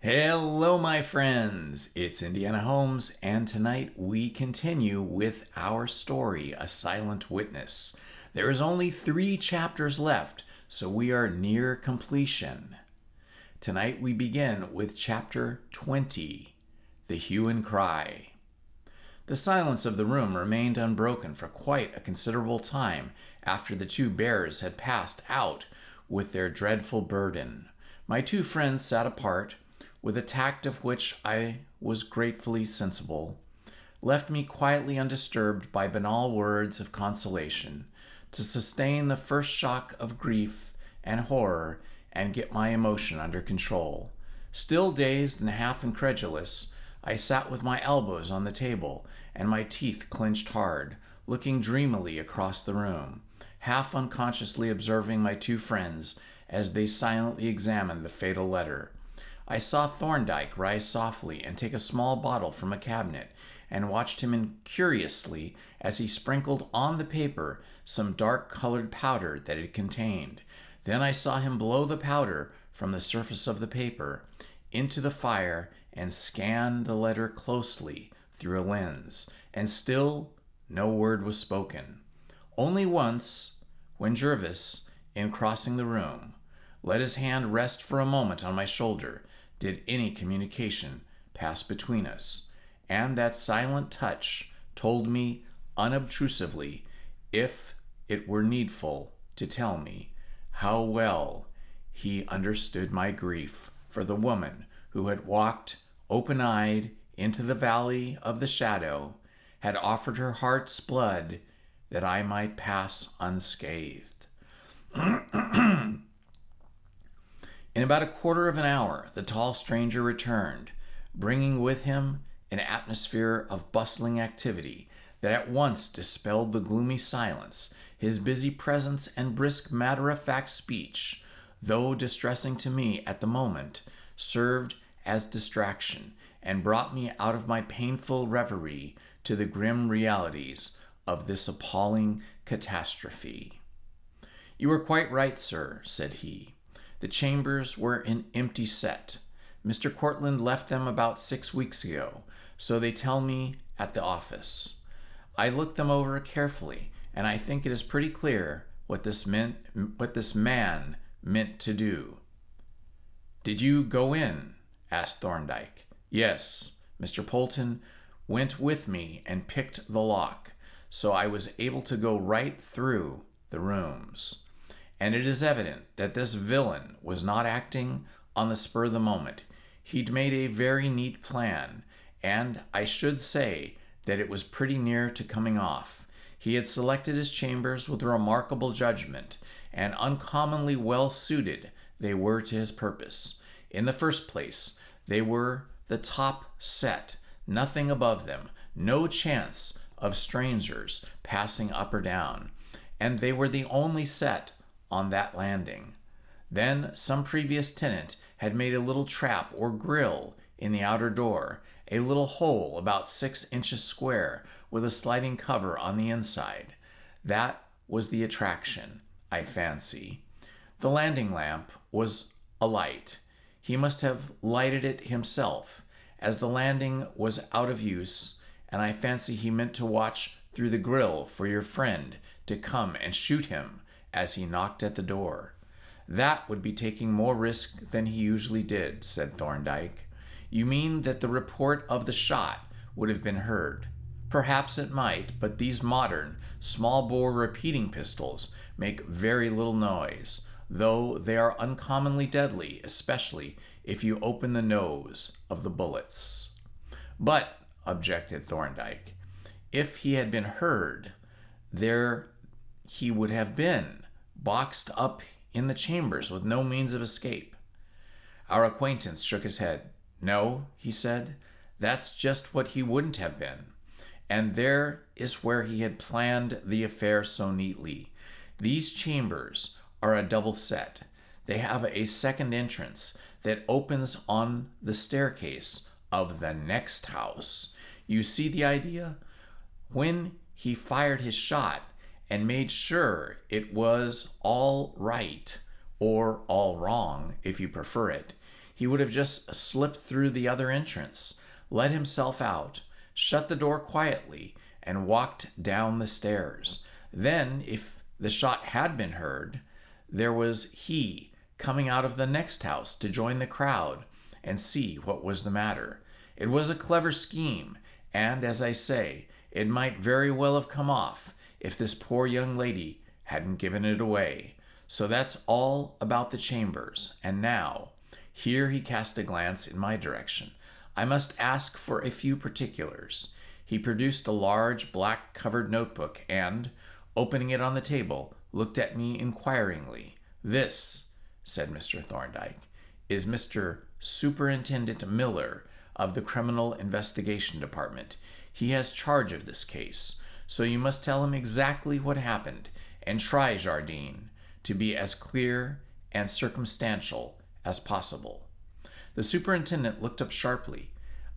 Hello, my friends. It's Indiana Holmes, and tonight we continue with our story, A Silent Witness. There is only 3 chapters left, so we are near completion. Tonight we begin with chapter 20, The Hue and Cry. The silence of the room remained unbroken for quite a considerable time after the 2 bearers had passed out with their dreadful burden. My 2 friends sat apart, with a tact of which I was gratefully sensible, left me quietly undisturbed by banal words of consolation, to sustain the first shock of grief and horror and get my emotion under control. Still dazed and half incredulous, I sat with my elbows on the table and my teeth clenched hard, looking dreamily across the room, half unconsciously observing my 2 friends as they silently examined the fatal letter. I saw Thorndyke rise softly and take a small bottle from a cabinet, and watched him curiously as he sprinkled on the paper some dark-colored powder that it contained. Then I saw him blow the powder from the surface of the paper into the fire and scan the letter closely through a lens, and still no word was spoken. Only once, when Jervis, in crossing the room, let his hand rest for a moment on my shoulder, did any communication pass between us, and that silent touch told me unobtrusively, if it were needful to tell me, how well he understood my grief for the woman who had walked open-eyed into the valley of the shadow, had offered her heart's blood that I might pass unscathed. In about a quarter of an hour, the tall stranger returned, bringing with him an atmosphere of bustling activity that at once dispelled the gloomy silence. His busy presence and brisk matter-of-fact speech, though distressing to me at the moment, served as distraction and brought me out of my painful reverie to the grim realities of this appalling catastrophe. "You are quite right, sir," said he. "The chambers were an empty set. Mr. Cortland left them about 6 weeks ago, so they tell me at the office. I looked them over carefully, and I think it is pretty clear what this man meant to do." "Did you go in?" asked Thorndyke. "Yes. Mr. Polton went with me and picked the lock, so I was able to go right through the rooms. And it is evident that this villain was not acting on the spur of the moment. He'd made a very neat plan, and I should say that it was pretty near to coming off. He had selected his chambers with remarkable judgment, and uncommonly well suited they were to his purpose. In the first place, they were the top set, nothing above them, no chance of strangers passing up or down, and they were the only set on that landing. Then some previous tenant had made a little trap or grill in the outer door, a little hole about 6 inches square with a sliding cover on the inside. That was the attraction, I fancy. The landing lamp was alight. He must have lighted it himself, as the landing was out of use, and I fancy he meant to watch through the grill for your friend to come and shoot him as he knocked at the door." "That would be taking more risk than he usually did," said Thorndyke. "You mean that the report of the shot would have been heard?" "Perhaps it might, but these modern, small-bore repeating pistols make very little noise, though they are uncommonly deadly, especially if you open the nose of the bullets." "But," objected Thorndyke, "if he had been heard, there he would have been, boxed up in the chambers with no means of escape." Our acquaintance shook his head. "No," he said, "that's just what he wouldn't have been. And there is where he had planned the affair so neatly. These chambers are a double set. They have a second entrance that opens on the staircase of the next house. You see the idea? When he fired his shot and made sure it was all right, or all wrong, if you prefer it, he would have just slipped through the other entrance, let himself out, shut the door quietly, and walked down the stairs. Then, if the shot had been heard, there was he coming out of the next house to join the crowd and see what was the matter. It was a clever scheme, and, as I say, it might very well have come off if this poor young lady hadn't given it away. So that's all about the chambers. And now, here he cast a glance in my direction, I must ask for a few particulars. He produced a large black-covered notebook and, opening it on the table, looked at me inquiringly. "This," said Mr. Thorndyke, "is Mr. Superintendent Miller of the Criminal Investigation Department. He has charge of this case, so you must tell him exactly what happened, and try, Jardine, to be as clear and circumstantial as possible." The superintendent looked up sharply.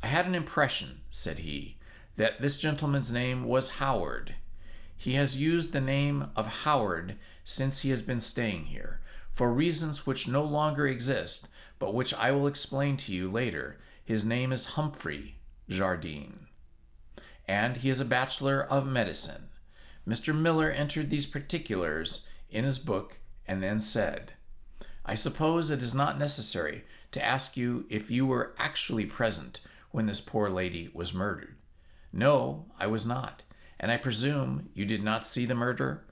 "I had an impression," said he, "that this gentleman's name was Howard. He has used the name of Howard since he has been staying here, for reasons which no longer exist, but which I will explain to you later. His name is Humphrey Jardine, and he is a bachelor of medicine." Mr. Miller entered these particulars in his book and then said, "I suppose it is not necessary to ask you if you were actually present when this poor lady was murdered." "No, I was not. And I presume you did not see the murderer?"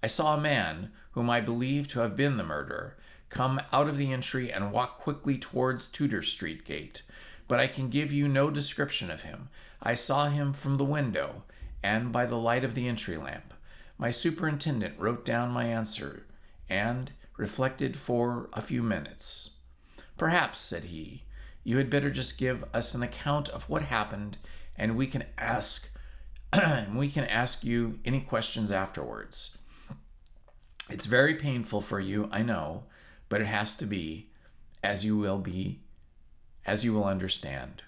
"I saw a man, whom I believe to have been the murderer, come out of the entry and walk quickly towards Tudor Street gate. But I can give you no description of him. I saw him from the window and by the light of the entry lamp." My superintendent wrote down my answer and reflected for a few minutes. "Perhaps," said he, "you had better just give us an account of what happened, and we can ask you any questions afterwards. It's very painful for you, I know, but it has to be, as you will understand."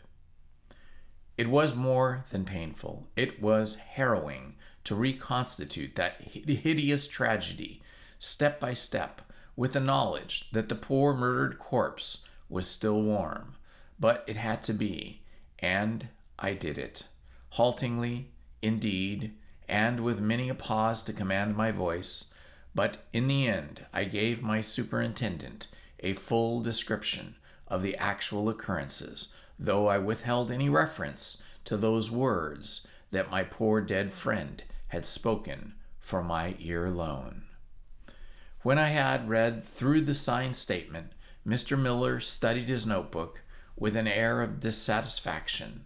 It was more than painful. It was harrowing to reconstitute that hideous tragedy, step by step, with the knowledge that the poor murdered corpse was still warm. But it had to be, and I did it. Haltingly, indeed, and with many a pause to command my voice, but in the end I gave my superintendent a full description of the actual occurrences, though I withheld any reference to those words that my poor dead friend had spoken for my ear alone. When I had read through the signed statement, Mr. Miller studied his notebook with an air of dissatisfaction,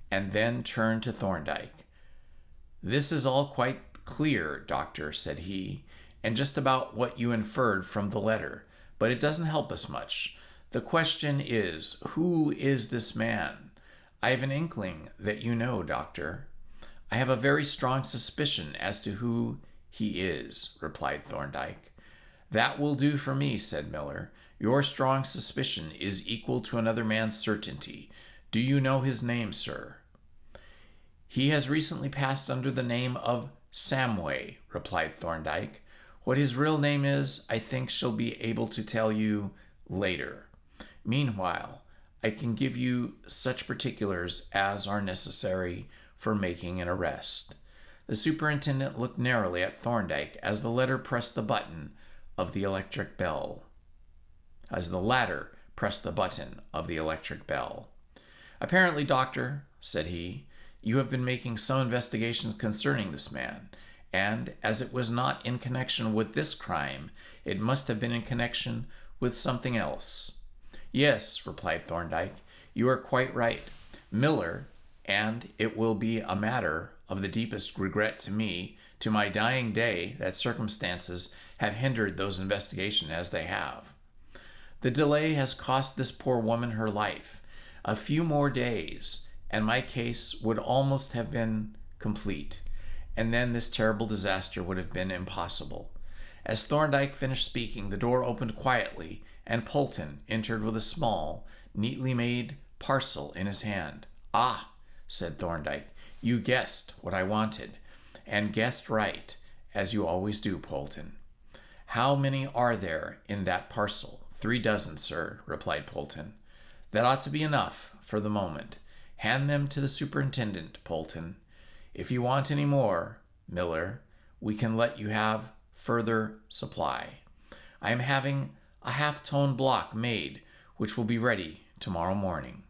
and then turned to Thorndyke. "This is all quite clear, Doctor," said he, "and just about what you inferred from the letter, but it doesn't help us much. The question is, who is this man? I have an inkling that you know, Doctor." "I have a very strong suspicion as to who he is," replied Thorndyke. "That will do for me," said Miller. "Your strong suspicion is equal to another man's certainty. Do you know his name, sir?" "He has recently passed under the name of Samway," replied Thorndyke. "What his real name is, I think shall be able to tell you later. Meanwhile, I can give you such particulars as are necessary for making an arrest." The superintendent looked narrowly at Thorndyke as the latter pressed the button of the electric bell. "Apparently, Doctor," said he, "you have been making some investigations concerning this man, and as it was not in connection with this crime, it must have been in connection with something else." "Yes," replied Thorndyke, "you are quite right. Miller, and it will be a matter of the deepest regret to me, to my dying day, that circumstances have hindered those investigations as they have. The delay has cost this poor woman her life. A few more days, and my case would almost have been complete, and then this terrible disaster would have been impossible." As Thorndyke finished speaking, the door opened quietly, and Polton entered with a small, neatly made parcel in his hand. "Ah," said Thorndyke, "you guessed what I wanted, and guessed right, as you always do, Polton." "How many are there in that parcel?" "3 dozen, sir," replied Polton. That ought to be enough for the moment. Hand them to the superintendent, Polton. If you want any more, Miller, we can let you have further supply. I am having a half-tone block made, which will be ready tomorrow morning."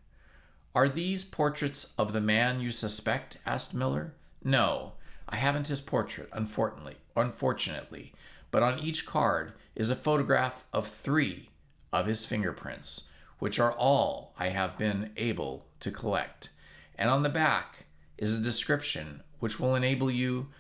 "Are these portraits of the man you suspect?" asked Miller. "No, I haven't his portrait, unfortunately, but on each card is a photograph of 3 of his fingerprints, which are all I have been able to collect. And on the back is a description which will enable you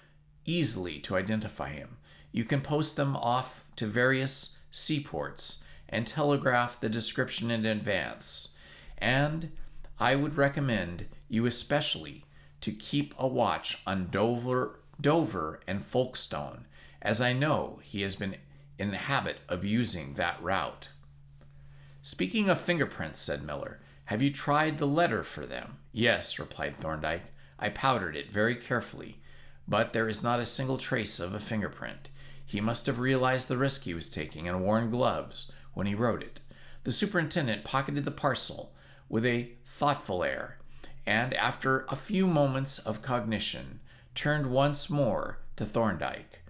easily to identify him. You can post them off to various seaports and telegraph the description in advance. And I would recommend you especially to keep a watch on Dover and Folkestone, as I know he has been in the habit of using that route." "Speaking of fingerprints," said Miller, "have you tried the letter for them?" "Yes," replied Thorndyke. "I powdered it very carefully, but there is not a single trace of a fingerprint. He must have realized the risk he was taking and worn gloves when he wrote it." The superintendent pocketed the parcel with a thoughtful air, and after a few moments of cognition, turned once more to Thorndyke.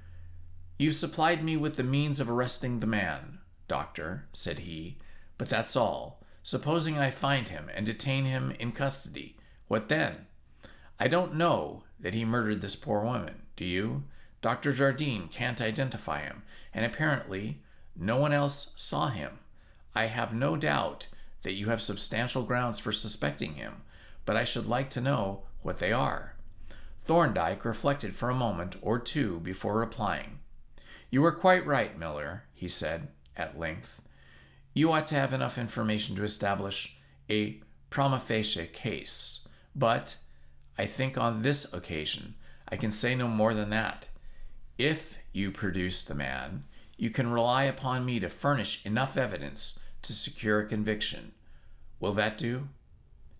"You've supplied me with the means of arresting the man, Doctor," said he, "but that's all. Supposing I find him and detain him in custody, what then? I don't know that he murdered this poor woman, do you? Dr. Jardine can't identify him, and apparently no one else saw him. I have no doubt that you have substantial grounds for suspecting him, but I should like to know what they are." Thorndyke reflected for a moment or two before replying. "You are quite right, Miller," he said at length. "You ought to have enough information to establish a prima facie case, but I think on this occasion I can say no more than that. If you produce the man, you can rely upon me to furnish enough evidence to secure a conviction. Will that do?"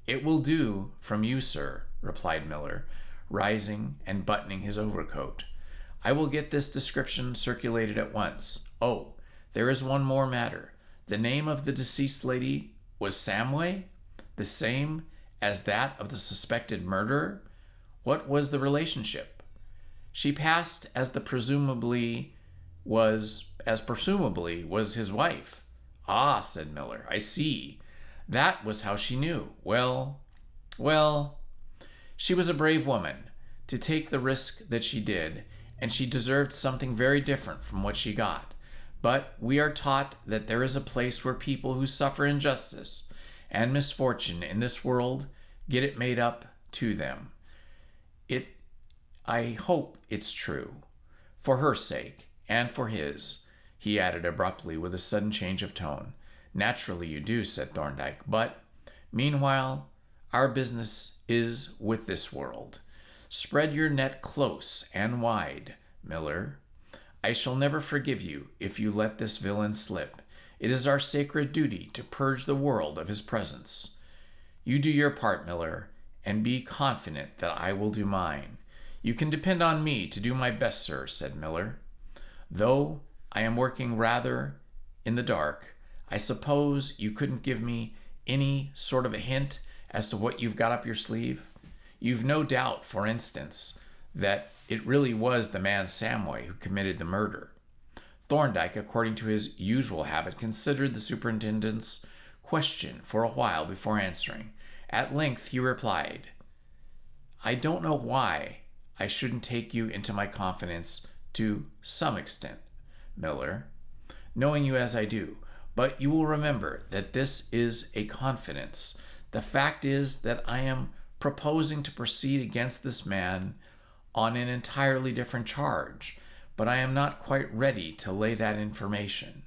"It will do from you, sir," replied Miller, rising and buttoning his overcoat. "I will get this description circulated at once. Oh, there is one more matter. The name of the deceased lady was Samway, the same as that of the suspected murderer. What was the relationship?" "She passed as presumably was his wife." "Ah," said Miller, "I see. That was how she knew. Well, she was a brave woman to take the risk that she did, and she deserved something very different from what she got. But we are taught that there is a place where people who suffer injustice and misfortune in this world get it made up to them. I hope it's true. For her sake, and for his," he added abruptly with a sudden change of tone. "Naturally you do," said Thorndyke, "but meanwhile our business is with this world. Spread your net close and wide, Miller. I shall never forgive you if you let this villain slip. It is our sacred duty to purge the world of his presence. You do your part, Miller, and be confident that I will do mine." "You can depend on me to do my best, sir," said Miller. "Though I am working rather in the dark, I suppose you couldn't give me any sort of a hint as to what you've got up your sleeve? You've no doubt, for instance, that it really was the man Samway who committed the murder." Thorndyke, according to his usual habit, considered the superintendent's question for a while before answering. At length he replied, "I don't know why I shouldn't take you into my confidence to some extent, Miller, knowing you as I do, but you will remember that this is a confidence. The fact is that I am proposing to proceed against this man on an entirely different charge, but I am not quite ready to lay that information.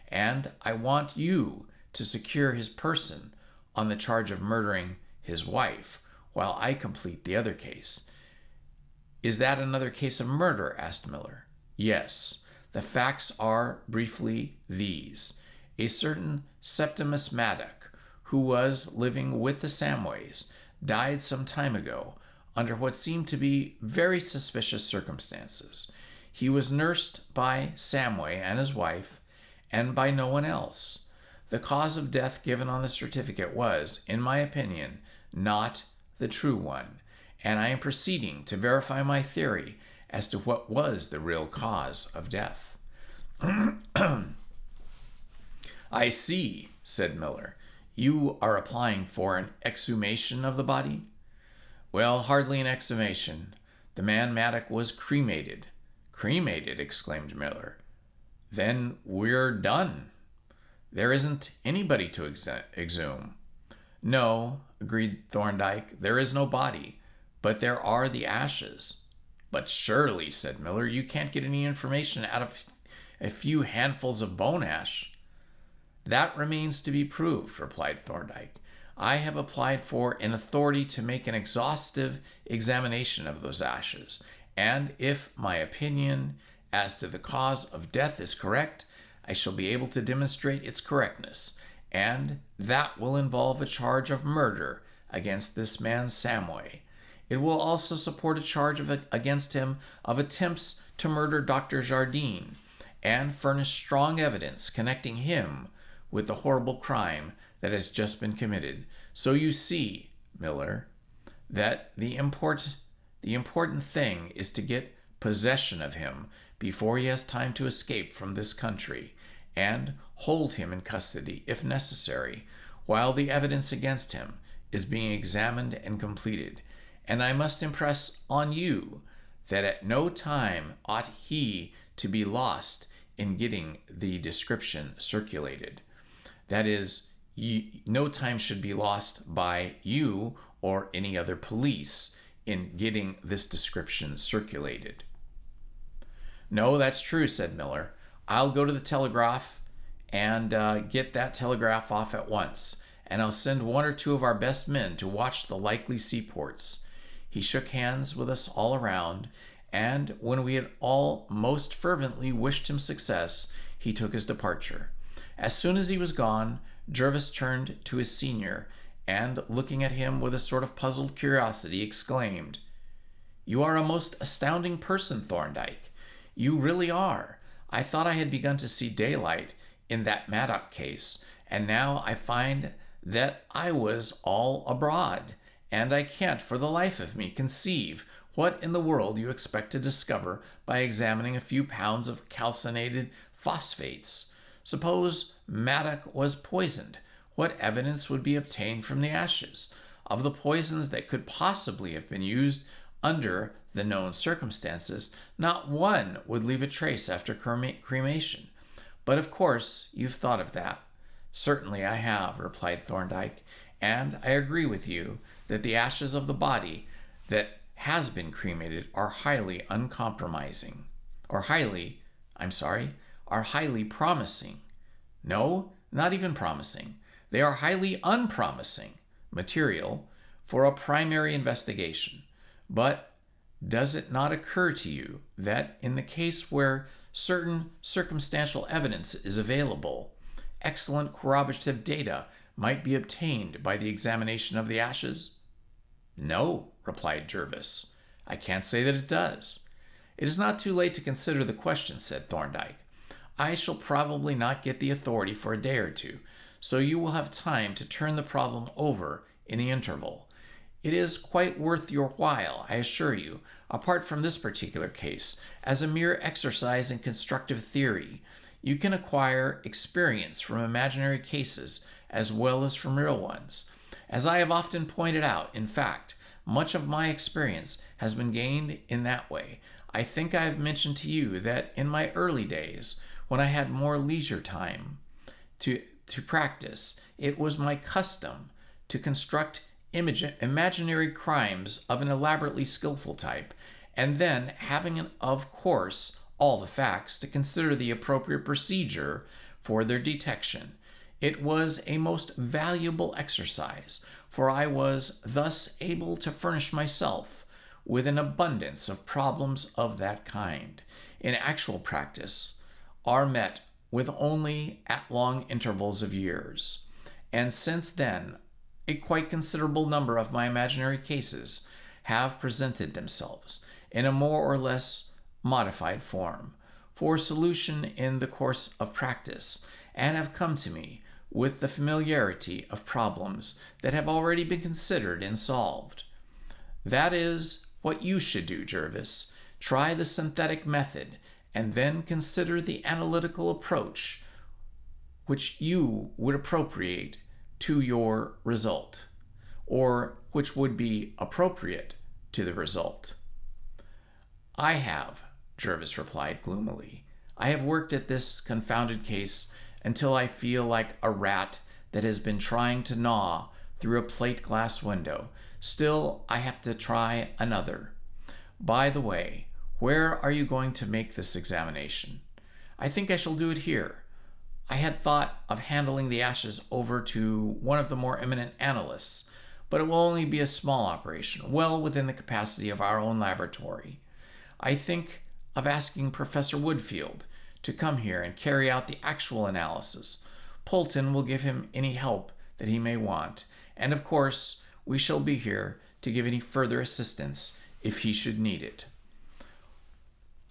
And I want you to secure his person on the charge of murdering his wife, while I complete the other case." "Is that another case of murder?" asked Miller. "Yes. The facts are briefly these. A certain Septimus Maddock, who was living with the Samways, died some time ago under what seemed to be very suspicious circumstances. He was nursed by Samway and his wife, and by no one else. The cause of death given on the certificate was, in my opinion, not the true one, and I am proceeding to verify my theory as to what was the real cause of death." "I see," said Miller. "You are applying for an exhumation of the body?" "Well, hardly an exhumation. The man Maddock was cremated." "Cremated?" exclaimed Miller. "Then we're done. There isn't anybody to exhume." "No," agreed Thorndyke, "there is no body, but there are the ashes." "But surely," said Miller, "you can't get any information out of a few handfuls of bone ash." "That remains to be proved," replied Thorndyke. "I have applied for an authority to make an exhaustive examination of those ashes, and if my opinion as to the cause of death is correct, I shall be able to demonstrate its correctness, and that will involve a charge of murder against this man Samway. It will also support a charge against him of attempts to murder Dr. Jardine, and furnish strong evidence connecting him with the horrible crime that has just been committed. So you see, Miller, that the important thing is to get possession of him before he has time to escape from this country, and hold him in custody, if necessary, while the evidence against him is being examined and completed. And I must impress on you that at no time ought he to be lost in getting the description circulated. That is, no time should be lost by you or any other police in getting this description circulated." "No, that's true," said Miller. "I'll go to the telegraph and get that telegraph off at once, and I'll send one or two of our best men to watch the likely seaports." He shook hands with us all around, and when we had all most fervently wished him success, he took his departure. As soon as he was gone, Jervis turned to his senior, and looking at him with a sort of puzzled curiosity, exclaimed, "You are a most astounding person, Thorndyke. You really are. I thought I had begun to see daylight in that Maddock case, and now I find that I was all abroad, and I can't for the life of me conceive what in the world you expect to discover by examining a few pounds of calcinated phosphates. Suppose Maddock was poisoned, what evidence would be obtained from the ashes? Of the poisons that could possibly have been used under the known circumstances, not one would leave a trace after cremation. But of course you've thought of that." "Certainly I have," replied Thorndyke, "and I agree with you that the ashes of the body that has been cremated are highly uncompromising, are highly promising. No, not even promising. They are highly unpromising material for a primary investigation. But does it not occur to you that in the case where certain circumstantial evidence is available, excellent corroborative data might be obtained by the examination of the ashes?" "No," replied Jervis, "I can't say that it does." "It is not too late to consider the question," said Thorndyke. "I shall probably not get the authority for a day or two, so you will have time to turn the problem over in the interval. It is quite worth your while, I assure you, apart from this particular case, as a mere exercise in constructive theory. You can acquire experience from imaginary cases as well as from real ones. As I have often pointed out, in fact, much of my experience has been gained in that way. I think I have mentioned to you that in my early days, when I had more leisure time to practice, it was my custom to construct imaginary crimes of an elaborately skillful type, and then, having, of course, all the facts, to consider the appropriate procedure for their detection. It was a most valuable exercise, for I was thus able to furnish myself with an abundance of problems of that kind. In actual practice, are met with only at long intervals of years, and since then a quite considerable number of my imaginary cases have presented themselves in a more or less modified form for solution in the course of practice, and have come to me with the familiarity of problems that have already been considered and solved. That is what you should do, Jervis. Try the synthetic method and then consider the analytical approach which you would appropriate to your result, or which would be appropriate to the result. I have, Jervis replied gloomily. I have worked at this confounded case until I feel like a rat that has been trying to gnaw through a plate glass window. Still, I have to try another. By the way, where are you going to make this examination? I think I shall do it here. I had thought of handing the ashes over to one of the more eminent analysts, but it will only be a small operation, well within the capacity of our own laboratory. I think of asking Professor Woodfield to come here and carry out the actual analysis. Polton will give him any help that he may want, and of course, we shall be here to give any further assistance if he should need it.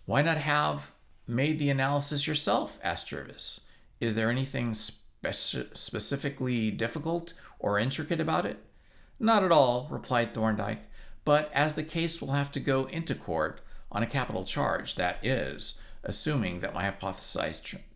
Why not have made the analysis yourself? Asked Jervis. Is there anything specifically difficult or intricate about it? Not at all, replied Thorndyke, but as the case will have to go into court on a capital charge, that is, assuming that my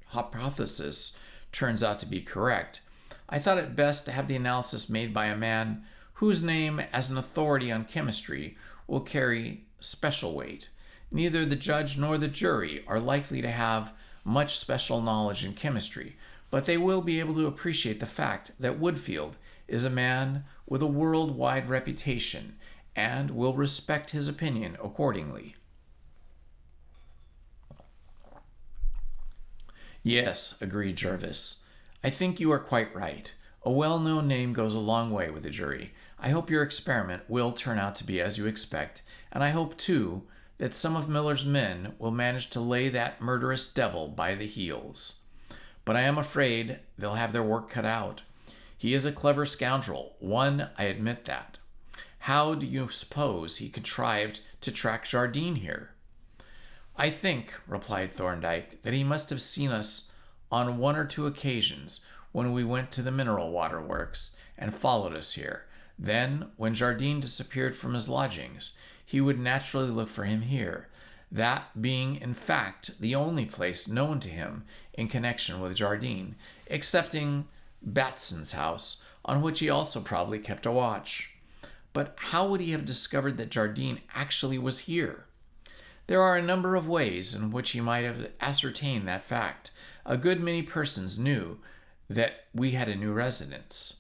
hypothesis turns out to be correct, I thought it best to have the analysis made by a man whose name as an authority on chemistry will carry special weight. Neither the judge nor the jury are likely to have much special knowledge in chemistry, but they will be able to appreciate the fact that Woodfield is a man with a worldwide reputation and will respect his opinion accordingly. Yes, agreed Jervis. I think you are quite right. A well-known name goes a long way with a jury. I hope your experiment will turn out to be as you expect, and I hope, too, that some of Miller's men will manage to lay that murderous devil by the heels. But I am afraid they'll have their work cut out. He is a clever scoundrel, one, I admit that. How do you suppose he contrived to track Jardine here? I think, replied Thorndyke, that he must have seen us on one or two occasions when we went to the mineral water works and followed us here. Then, when Jardine disappeared from his lodgings, he would naturally look for him here, that being in fact the only place known to him in connection with Jardine, excepting Batson's house, on which he also probably kept a watch. But how would he have discovered that Jardine actually was here? There are a number of ways in which he might have ascertained that fact. A good many persons knew that we had a new resident.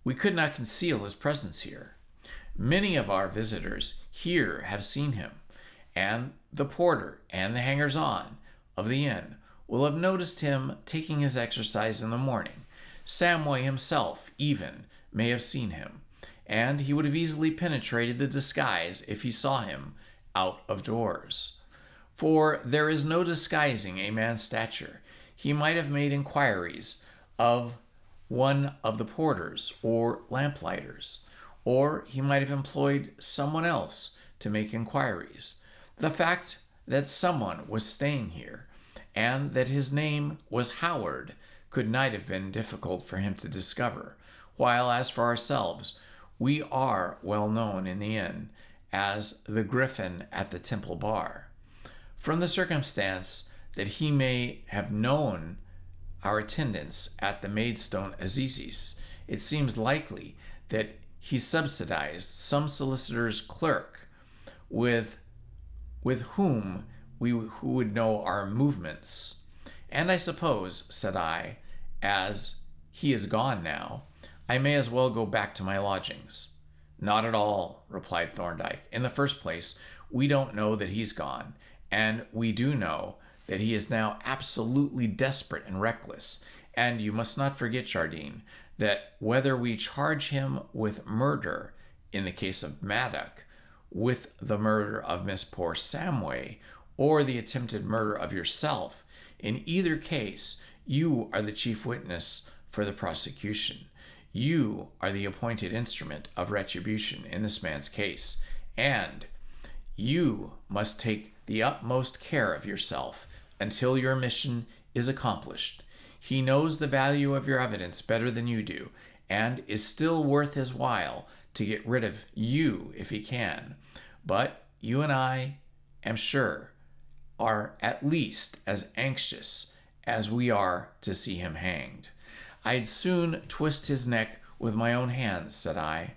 We could not conceal his presence here. Many of our visitors here have seen him, and the porter and the hangers-on of the inn will have noticed him taking his exercise in the morning. Samway himself, even, may have seen him, and he would have easily penetrated the disguise if he saw him out of doors. For there is no disguising a man's stature. He might have made inquiries of one of the porters or lamplighters, or he might have employed someone else to make inquiries. The fact that someone was staying here and that his name was Howard could not have been difficult for him to discover, while as for ourselves, we are well known in the inn as the Griffin at the Temple Bar. From the circumstance that he may have known our attendance at the Maidstone Assizes, it seems likely that he subsidized some solicitor's clerk with whom who would know our movements. And I suppose, said I, as he is gone now, I may as well go back to my lodgings. Not at all, replied Thorndyke. In the first place, we don't know that he's gone, and we do know that he is now absolutely desperate and reckless. And you must not forget, Jardine, that whether we charge him with murder in the case of Maddock, with the murder of Miss Poor Samway, or the attempted murder of yourself, in either case, you are the chief witness for the prosecution. You are the appointed instrument of retribution in this man's case, and you must take the utmost care of yourself until your mission is accomplished. He knows the value of your evidence better than you do, and is still worth his while to get rid of you if he can. But you and I am sure are at least as anxious as we are to see him hanged. I'd soon twist his neck with my own hands, said I.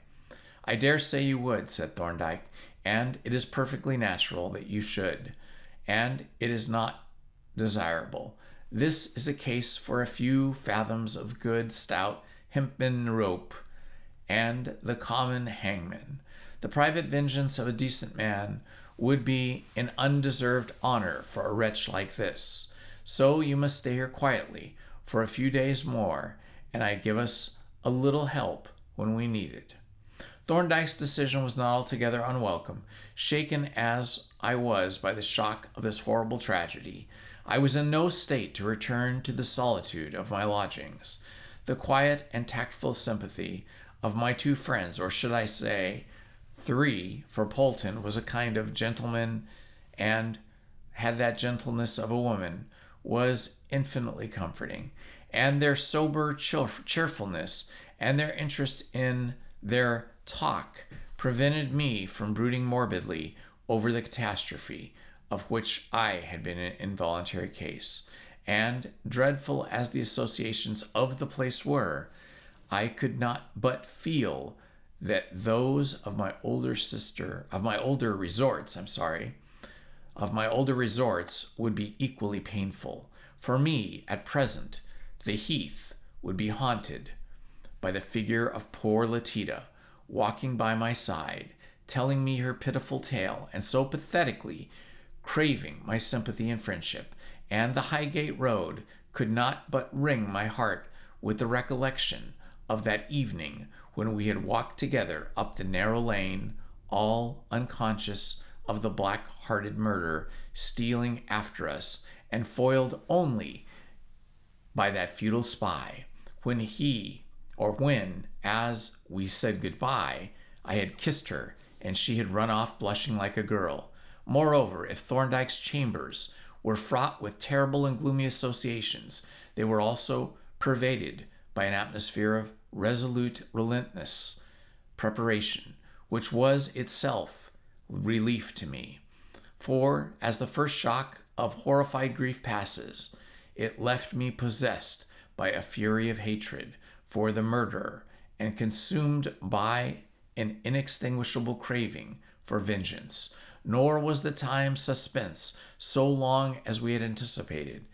I dare say you would, said Thorndyke, and it is perfectly natural that you should, and it is not desirable. This is a case for a few fathoms of good, stout hempen rope and the common hangman. The private vengeance of a decent man would be an undeserved honor for a wretch like this. So you must stay here quietly for a few days more, and I give us a little help when we need it. Thorndyke's decision was not altogether unwelcome. Shaken as I was by the shock of this horrible tragedy, I was in no state to return to the solitude of my lodgings. The quiet and tactful sympathy of my two friends, or should I say three, for Polton was a kind of gentleman and had that gentleness of a woman, was infinitely comforting, and their sober cheerfulness and their interest in their talk prevented me from brooding morbidly over the catastrophe of which I had been an involuntary case. And dreadful as the associations of the place were, I could not but feel that those of my older resorts would be equally painful. For me, at present, the heath would be haunted by the figure of poor Letita, walking by my side, telling me her pitiful tale, and so pathetically craving my sympathy and friendship, and the Highgate Road could not but wring my heart with the recollection of that evening when we had walked together up the narrow lane, all unconscious of the black-hearted murder stealing after us, and foiled only by that futile spy, when, as we said goodbye, I had kissed her, and she had run off blushing like a girl. Moreover, if Thorndyke's chambers were fraught with terrible and gloomy associations, they were also pervaded by an atmosphere of resolute, relentless preparation, which was itself relief to me. For, as the first shock of horrified grief passes, it left me possessed by a fury of hatred for the murderer and consumed by an inextinguishable craving for vengeance. Nor was the time suspense so long as we had anticipated.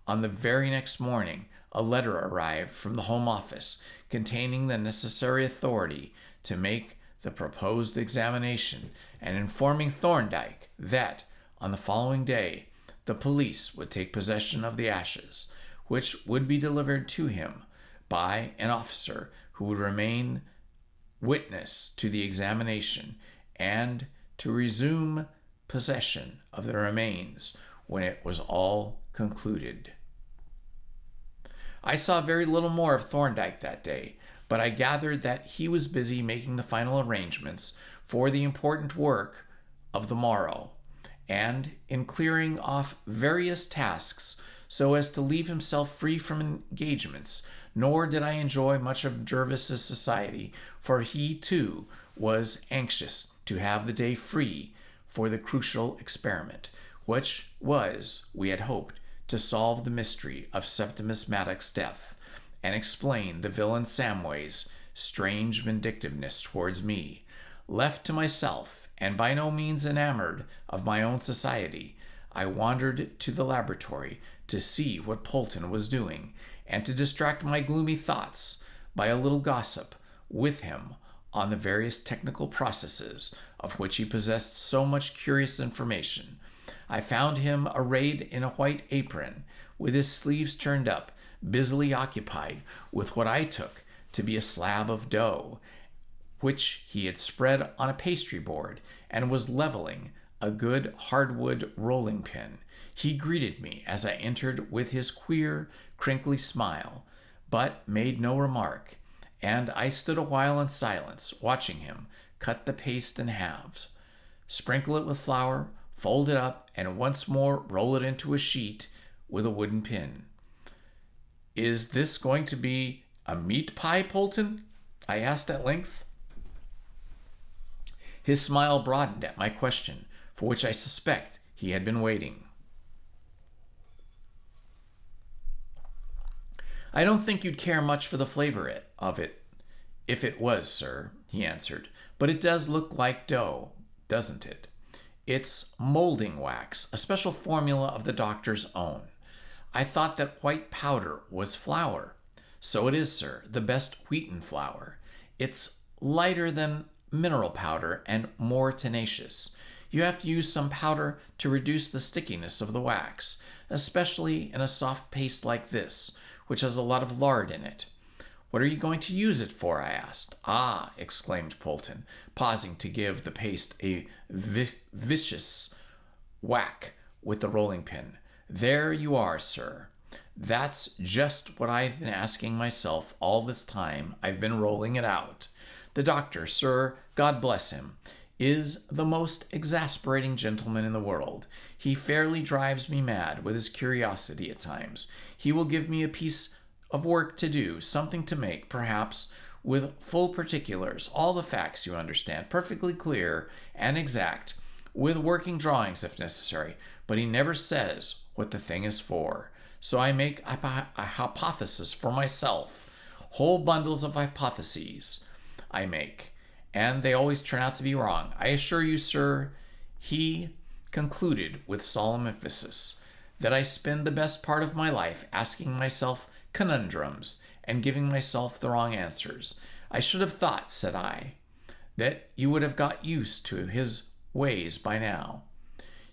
On the very next morning, a letter arrived from the Home Office containing the necessary authority to make the proposed examination, and informing Thorndyke that, on the following day, the police would take possession of the ashes, which would be delivered to him by an officer who would remain witness to the examination, and to resume possession of the remains when it was all concluded. I saw very little more of Thorndyke that day, but I gathered that he was busy making the final arrangements for the important work of the morrow, and in clearing off various tasks so as to leave himself free from engagements. Nor did I enjoy much of Jervis's society, for he, too, was anxious to have the day free for the crucial experiment, which was, we had hoped, to solve the mystery of Septimus Maddox's death and explain the villain Samway's strange vindictiveness towards me. Left to myself, and by no means enamored of my own society, I wandered to the laboratory to see what Polton was doing, and to distract my gloomy thoughts by a little gossip with him on the various technical processes of which he possessed so much curious information. I found him arrayed in a white apron, with his sleeves turned up, busily occupied with what I took to be a slab of dough, which he had spread on a pastry board, and was leveling a good hardwood rolling pin. He greeted me as I entered with his queer, crinkly smile, but made no remark, and I stood a while in silence, watching him cut the paste in halves, sprinkle it with flour, fold it up, and once more roll it into a sheet with a wooden pin. Is this going to be a meat pie, Polton? I asked at length. His smile broadened at my question, for which I suspect he had been waiting. I don't think you'd care much for the flavor of it if it was, sir, he answered. But it does look like dough, doesn't it? It's molding wax, a special formula of the doctor's own. I thought that white powder was flour. So it is, sir, the best wheaten flour. It's lighter than mineral powder and more tenacious. You have to use some powder to reduce the stickiness of the wax, especially in a soft paste like this, which has a lot of lard in it. What are you going to use it for? I asked. Ah, exclaimed Polton, pausing to give the paste a vicious whack with the rolling pin. There you are, sir. That's just what I've been asking myself all this time I've been rolling it out. The doctor, sir, God bless him, is the most exasperating gentleman in the world. He fairly drives me mad with his curiosity at times. He will give me a piece of work to do, something to make, perhaps, with full particulars, all the facts, you understand, perfectly clear and exact, with working drawings if necessary, but he never says what the thing is for. So I make a hypothesis for myself, whole bundles of hypotheses I make, and they always turn out to be wrong. I assure you, sir, he concluded with solemn emphasis, that I spend the best part of my life asking myself conundrums and giving myself the wrong answers. I should have thought, said I, that you would have got used to his ways by now.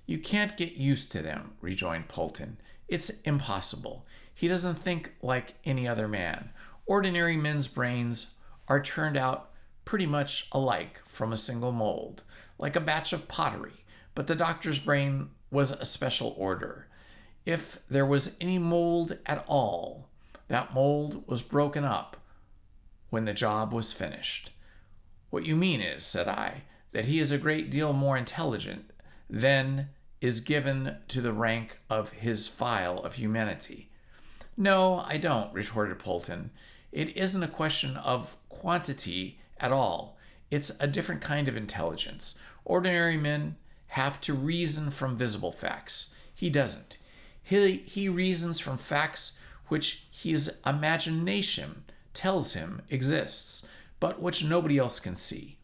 You can't get used to them, rejoined Polton. It's impossible. He doesn't think like any other man. Ordinary men's brains are turned out pretty much alike from a single mold, like a batch of pottery, but the doctor's brain was a special order. If there was any mold at all, that mold was broken up when the job was finished. What you mean is, said I, that he is a great deal more intelligent than is given to the rank of his file of humanity. No, I don't, retorted Polton. It isn't a question of quantity at all. It's a different kind of intelligence. Ordinary men have to reason from visible facts. He doesn't. He reasons from facts which his imagination tells him exists, but which nobody else can see.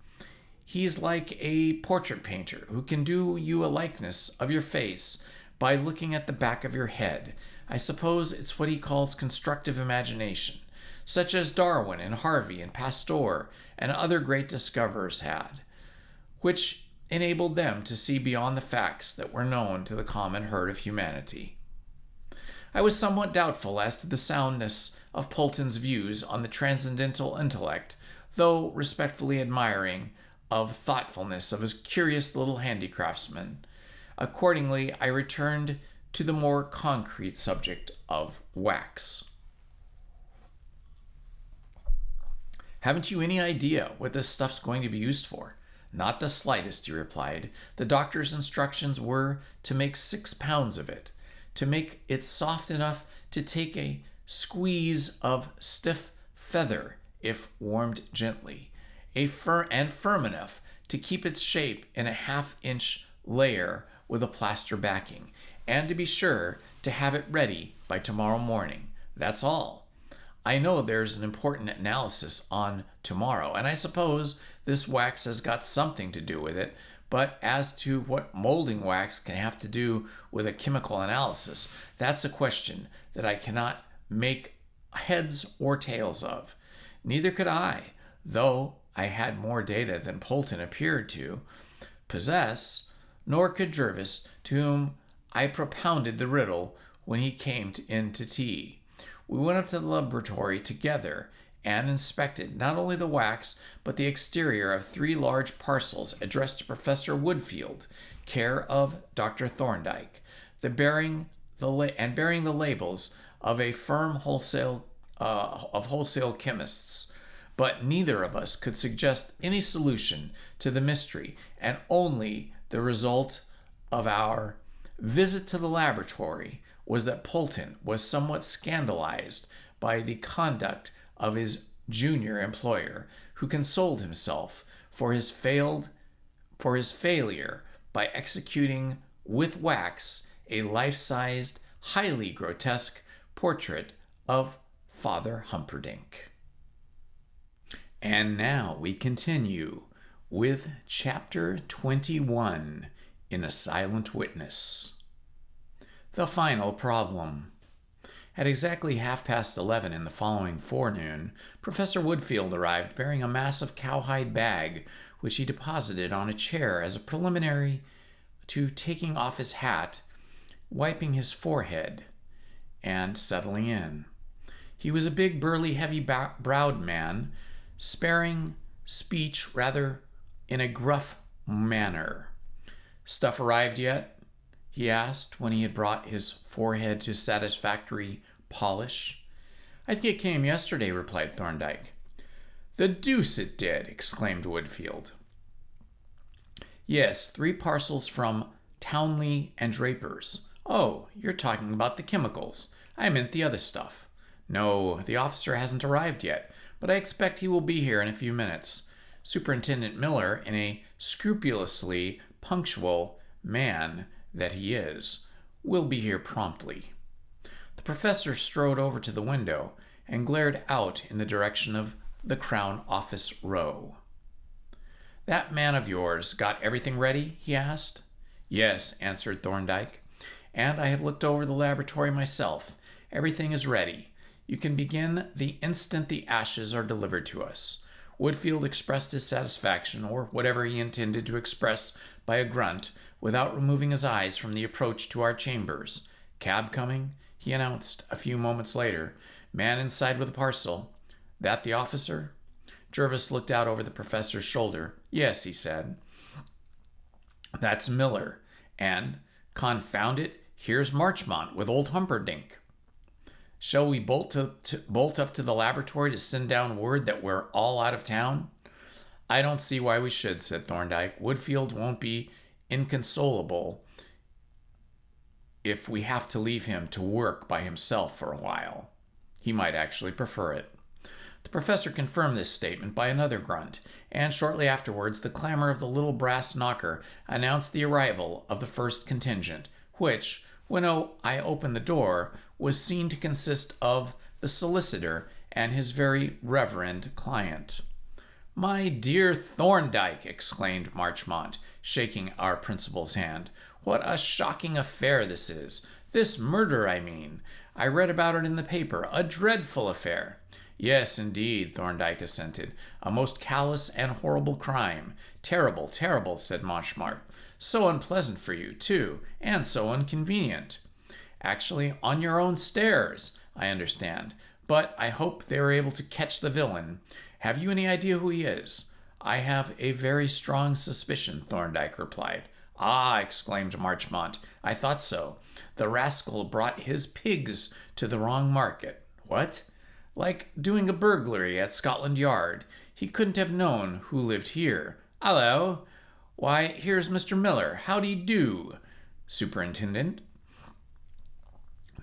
He's like a portrait painter who can do you a likeness of your face by looking at the back of your head. I suppose it's what he calls constructive imagination, such as Darwin and Harvey and Pasteur and other great discoverers had, which enabled them to see beyond the facts that were known to the common herd of humanity. I was somewhat doubtful as to the soundness of Polton's views on the transcendental intellect, though respectfully admiring of thoughtfulness of his curious little handicraftsman. Accordingly, I returned to the more concrete subject of wax. Haven't you any idea what this stuff's going to be used for? Not the slightest, he replied. The doctor's instructions were to make 6 pounds of it, to make it soft enough to take a squeeze of stiff feather if warmed gently, and firm enough to keep its shape in a half-inch layer with a plaster backing, and to be sure to have it ready by tomorrow morning. That's all. I know there's an important analysis on tomorrow, and I suppose this wax has got something to do with it, but as to what molding wax can have to do with a chemical analysis, that's a question that I cannot make heads or tails of. Neither could I, though I had more data than Polton appeared to possess, nor could Jervis, to whom I propounded the riddle when he came in to tea. We went up to the laboratory together and inspected not only the wax, but the exterior of 3 large parcels addressed to Professor Woodfield, care of Dr. Thorndyke, bearing the labels of a firm wholesale chemists. But neither of us could suggest any solution to the mystery, and only the result of our visit to the laboratory was that Polton was somewhat scandalized by the conduct of his junior employer, who consoled himself for his failure by executing with wax a life-sized, highly grotesque portrait of Father Humperdinck. And now we continue with Chapter 21 in A Silent Witness. The final problem. At exactly 11:30 in the following forenoon, Professor Woodfield arrived bearing a massive cowhide bag, which he deposited on a chair as a preliminary to taking off his hat, wiping his forehead, and settling in. He was a big, burly, heavy-browed man, sparing speech rather in a gruff manner. "Stuff arrived yet?" he asked when he had brought his forehead to satisfactory polish. "I think it came yesterday," replied Thorndyke. "The deuce it did!" exclaimed Woodfield. "Yes, 3 parcels from Townley and Draper's." "Oh, you're talking about the chemicals. I meant the other stuff." "No, the officer hasn't arrived yet, but I expect he will be here in a few minutes. Superintendent Miller, in a scrupulously punctual man that he is, will be here promptly." The professor strode over to the window and glared out in the direction of the Crown Office Row. "That man of yours got everything ready?" he asked. "Yes," answered Thorndyke, "and I have looked over the laboratory myself. Everything is ready. You can begin the instant the ashes are delivered to us." Woodfield expressed his satisfaction, or whatever he intended to express, by a grunt, without removing his eyes from the approach to our chambers. "Cab coming?" he announced a few moments later. "Man inside with a parcel." "That the officer?" Jervis looked out over the professor's shoulder. "Yes," he said. "That's Miller. And, confound it, here's Marchmont with old Humperdinck. Shall we bolt up to the laboratory to send down word that we're all out of town?" "I don't see why we should," said Thorndyke. "Woodfield won't be inconsolable if we have to leave him to work by himself for a while. He might actually prefer it." The professor confirmed this statement by another grunt, and shortly afterwards the clamor of the little brass knocker announced the arrival of the first contingent, which, when I opened the door, was seen to consist of the solicitor and his very reverend client. "My dear Thorndyke," exclaimed Marchmont, shaking our principal's hand, "what a shocking affair this is! This murder, I mean. I read about it in the paper. A dreadful affair." "Yes, indeed," Thorndyke assented. "A most callous and horrible crime. Terrible, terrible," said Marchmont. "So unpleasant for you, too, and so inconvenient. Actually on your own stairs, I understand. But I hope they were able to catch the villain. Have you any idea who he is?" "I have a very strong suspicion," Thorndyke replied. "Ah!" exclaimed Marchmont. "I thought so. The rascal brought his pigs to the wrong market." "What?" "Like doing a burglary at Scotland Yard. He couldn't have known who lived here. Hallo! Why, here's Mr. Miller. Howdy do, Superintendent."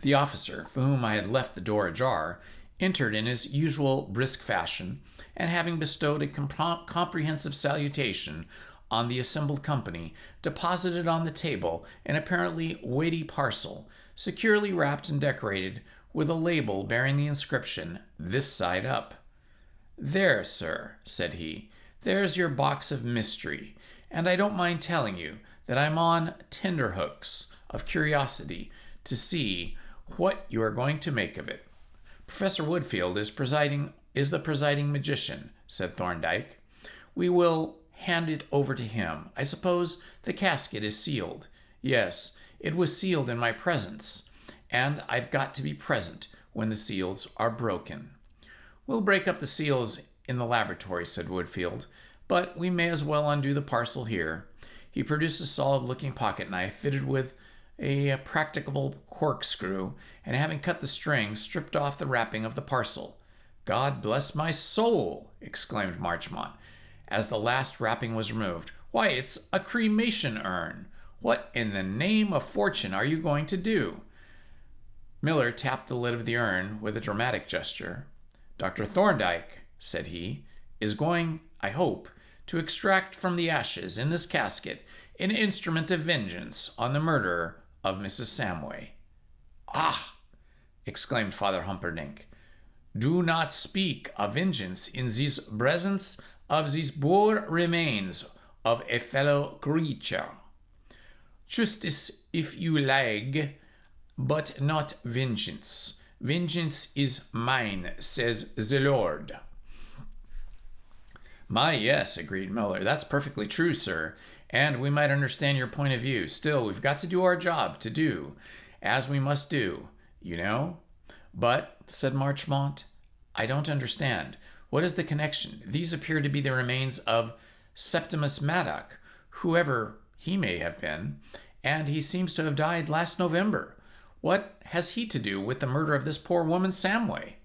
The officer, for whom I had left the door ajar, entered in his usual brisk fashion, and having bestowed a comprehensive salutation on the assembled company, deposited on the table an apparently weighty parcel, securely wrapped and decorated with a label bearing the inscription, "This side up." "There, sir," said he, "there's your box of mystery, and I don't mind telling you that I'm on tenterhooks of curiosity to see what you are going to make of it." "Professor Woodfield is the presiding magician," said Thorndyke. "We will hand it over to him. I suppose the casket is sealed." "Yes, it was sealed in my presence, and I've got to be present when the seals are broken." "We'll break up the seals in the laboratory," said Woodfield, "but we may as well undo the parcel here." He produced a solid-looking pocket-knife fitted with a practicable corkscrew, and having cut the string, stripped off the wrapping of the parcel. "God bless my soul!" exclaimed Marchmont, as the last wrapping was removed. "Why, it's a cremation urn! What in the name of fortune are you going to do?" Miller tapped the lid of the urn with a dramatic gesture. "Dr. Thorndyke," said he, "is going, I hope, to extract from the ashes in this casket an instrument of vengeance on the murderer of Mrs. Samway." "Ah!" exclaimed Father Humperdinck. "Do not speak of vengeance in the presence of these poor remains of a fellow creature. Justice, if you like, but not vengeance. Vengeance is mine, says the Lord." "My, yes," agreed Miller. "That's perfectly true, sir, and we might understand your point of view. Still, we've got to do our job to do, as we must do, you know." "But," said Marchmont, "I don't understand. What is the connection? These appear to be the remains of Septimus Maddock, whoever he may have been, and he seems to have died last November. What has he to do with the murder of this poor woman Samway?"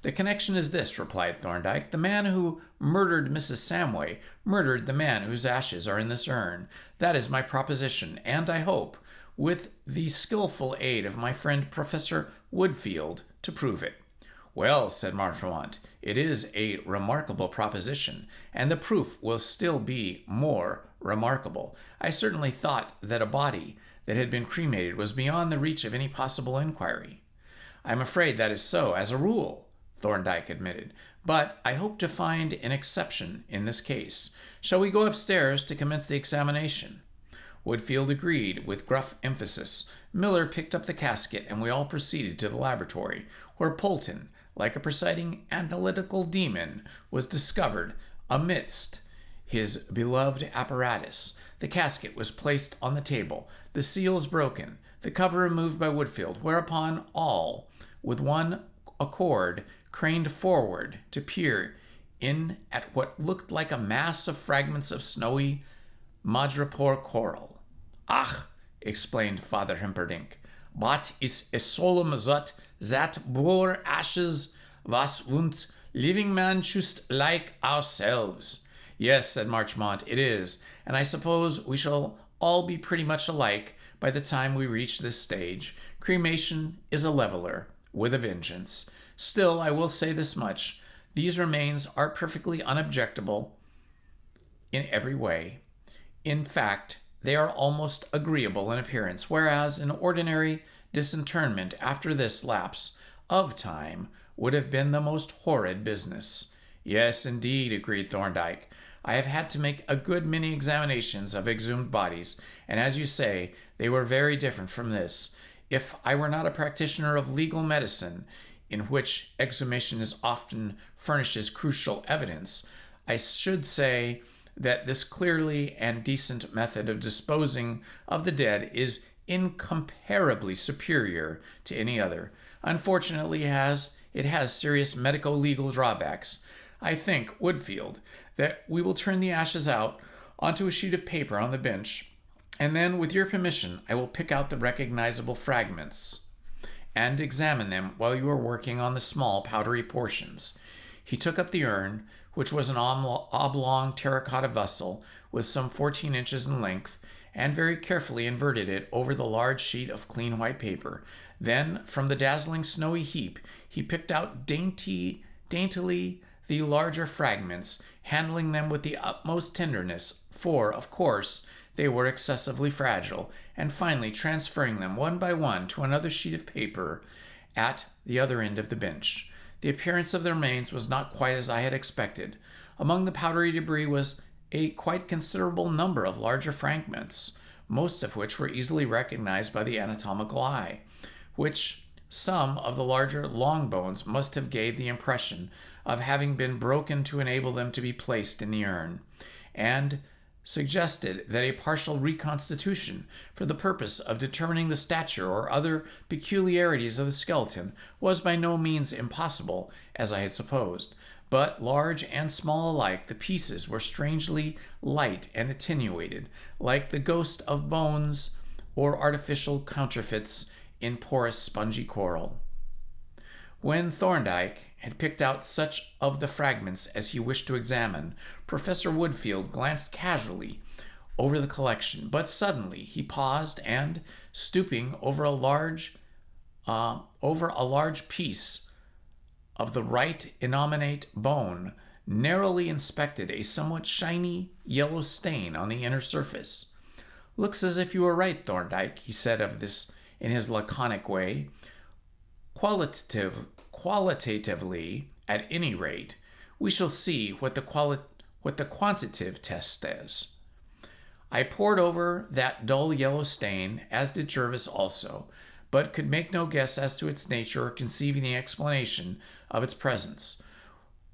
"The connection is this," replied Thorndyke. "The man who murdered Mrs. Samway murdered the man whose ashes are in this urn. That is my proposition, and I hope, with the skillful aid of my friend Professor Woodfield, to prove it." "Well," said Marchmont, "it is a remarkable proposition, and the proof will still be more remarkable. I certainly thought that a body that had been cremated was beyond the reach of any possible inquiry." "I'm afraid that is so, as a rule," Thorndyke admitted, "but I hope to find an exception in this case. Shall we go upstairs to commence the examination?" Woodfield agreed with gruff emphasis. Miller picked up the casket, and we all proceeded to the laboratory, where Polton, like a presiding analytical demon, was discovered amidst his beloved apparatus. The casket was placed on the table, the seals broken, the cover removed by Woodfield, whereupon all, with one accord, craned forward to peer in at what looked like a mass of fragments of snowy madrepore coral. "Ach!" explained Father Humperdinck, "but is a solemn that poor ashes was und living man just like ourselves." "Yes," said Marchmont, "it is, and I suppose we shall all be pretty much alike by the time we reach this stage. Cremation is a leveler, with a vengeance. Still, I will say this much. These remains are perfectly unobjectable in every way. In fact, they are almost agreeable in appearance, whereas an ordinary disinterment after this lapse of time would have been the most horrid business." "Yes, indeed," agreed Thorndyke. "I have had to make a good many examinations of exhumed bodies, and as you say, they were very different from this. If I were not a practitioner of legal medicine, in which exhumation is often furnishes crucial evidence, I should say that this clearly and decent method of disposing of the dead is incomparably superior to any other. Unfortunately, it has serious medico-legal drawbacks. I think, Woodfield, that we will turn the ashes out onto a sheet of paper on the bench, and then, with your permission, I will pick out the recognizable fragments and examine them while you are working on the small powdery portions." He took up the urn, which was an oblong terracotta vessel with some 14 inches in length, and very carefully inverted it over the large sheet of clean white paper. Then, from the dazzling snowy heap, he picked out daintily the larger fragments, handling them with the utmost tenderness, for, of course, they were excessively fragile, and finally transferring them one by one to another sheet of paper at the other end of the bench. The appearance of the remains was not quite as I had expected. Among the powdery debris was a quite considerable number of larger fragments, most of which were easily recognized by the anatomical eye, which some of the larger long bones must have gave the impression of having been broken to enable them to be placed in the urn, and suggested that a partial reconstitution for the purpose of determining the stature or other peculiarities of the skeleton was by no means impossible, as I had supposed. But, large and small alike, the pieces were strangely light and attenuated, like the ghost of bones or artificial counterfeits in porous spongy coral. When Thorndyke had picked out such of the fragments as he wished to examine, Professor Woodfield glanced casually over the collection, but suddenly he paused and, stooping over a large over a large piece of the right innominate bone, narrowly inspected a somewhat shiny yellow stain on the inner surface. "Looks as if you were right, Thorndyke," he said of this in his laconic way. Qualitatively, at any rate, we shall see what the quantitative test says." I pored over that dull yellow stain, as did Jervis also, but could make no guess as to its nature or conceive any explanation of its presence.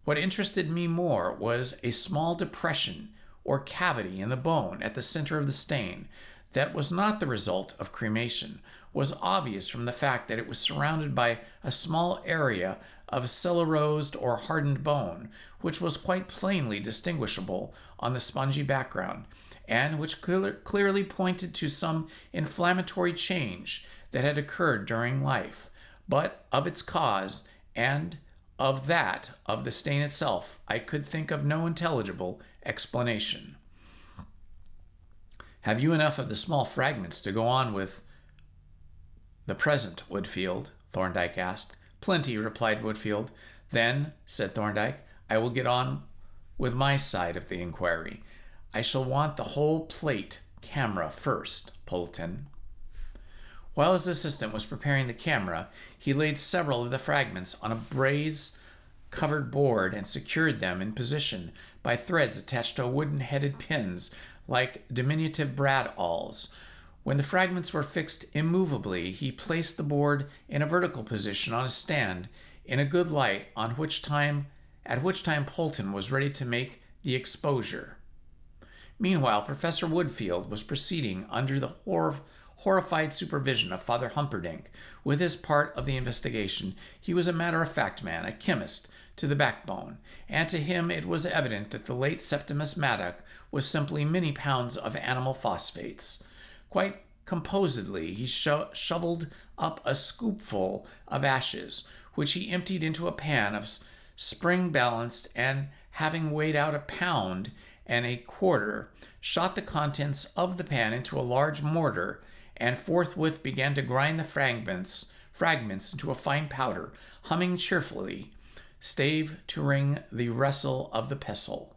What interested me more was a small depression or cavity in the bone at the center of the stain that was not the result of cremation, was obvious from the fact that it was surrounded by a small area of cellulosed or hardened bone, which was quite plainly distinguishable on the spongy background, and which clearly pointed to some inflammatory change that had occurred during life. But of its cause and of that of the stain itself, I could think of no intelligible explanation. "Have you enough of the small fragments to go on with the present, Woodfield?" Thorndyke asked. "Plenty," replied Woodfield. "Then," said Thorndyke, "I will get on with my side of the inquiry. I shall want the whole plate camera first, Polton." While his assistant was preparing the camera, he laid several of the fragments on a baize-covered board and secured them in position by threads attached to wooden-headed pins like diminutive brad-awls. When the fragments were fixed immovably, he placed the board in a vertical position on a stand in a good light, at which time Polton was ready to make the exposure. Meanwhile, Professor Woodfield was proceeding under the horrified supervision of Father Humperdinck with his part of the investigation. He was a matter-of-fact man, a chemist to the backbone, and to him it was evident that the late Septimus Maddock was simply many pounds of animal phosphates. Quite composedly, he shoveled up a scoopful of ashes, which he emptied into a pan of spring-balanced, and having weighed out 1.25 pounds, shot the contents of the pan into a large mortar, and forthwith began to grind the fragments into a fine powder, humming cheerfully, stave to ring the wrestle of the pestle.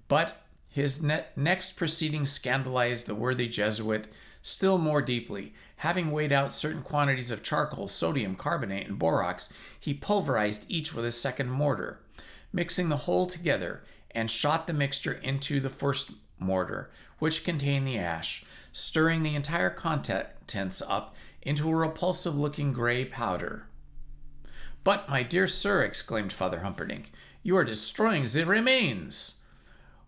But his next proceeding scandalized the worthy Jesuit still more deeply. Having weighed out certain quantities of charcoal, sodium carbonate, and borax, he pulverized each with a second mortar, mixing the whole together, and shot the mixture into the first mortar, which contained the ash, stirring the entire contents up into a repulsive-looking gray powder. "But, my dear sir," exclaimed Father Humperdinck, "you are destroying the remains."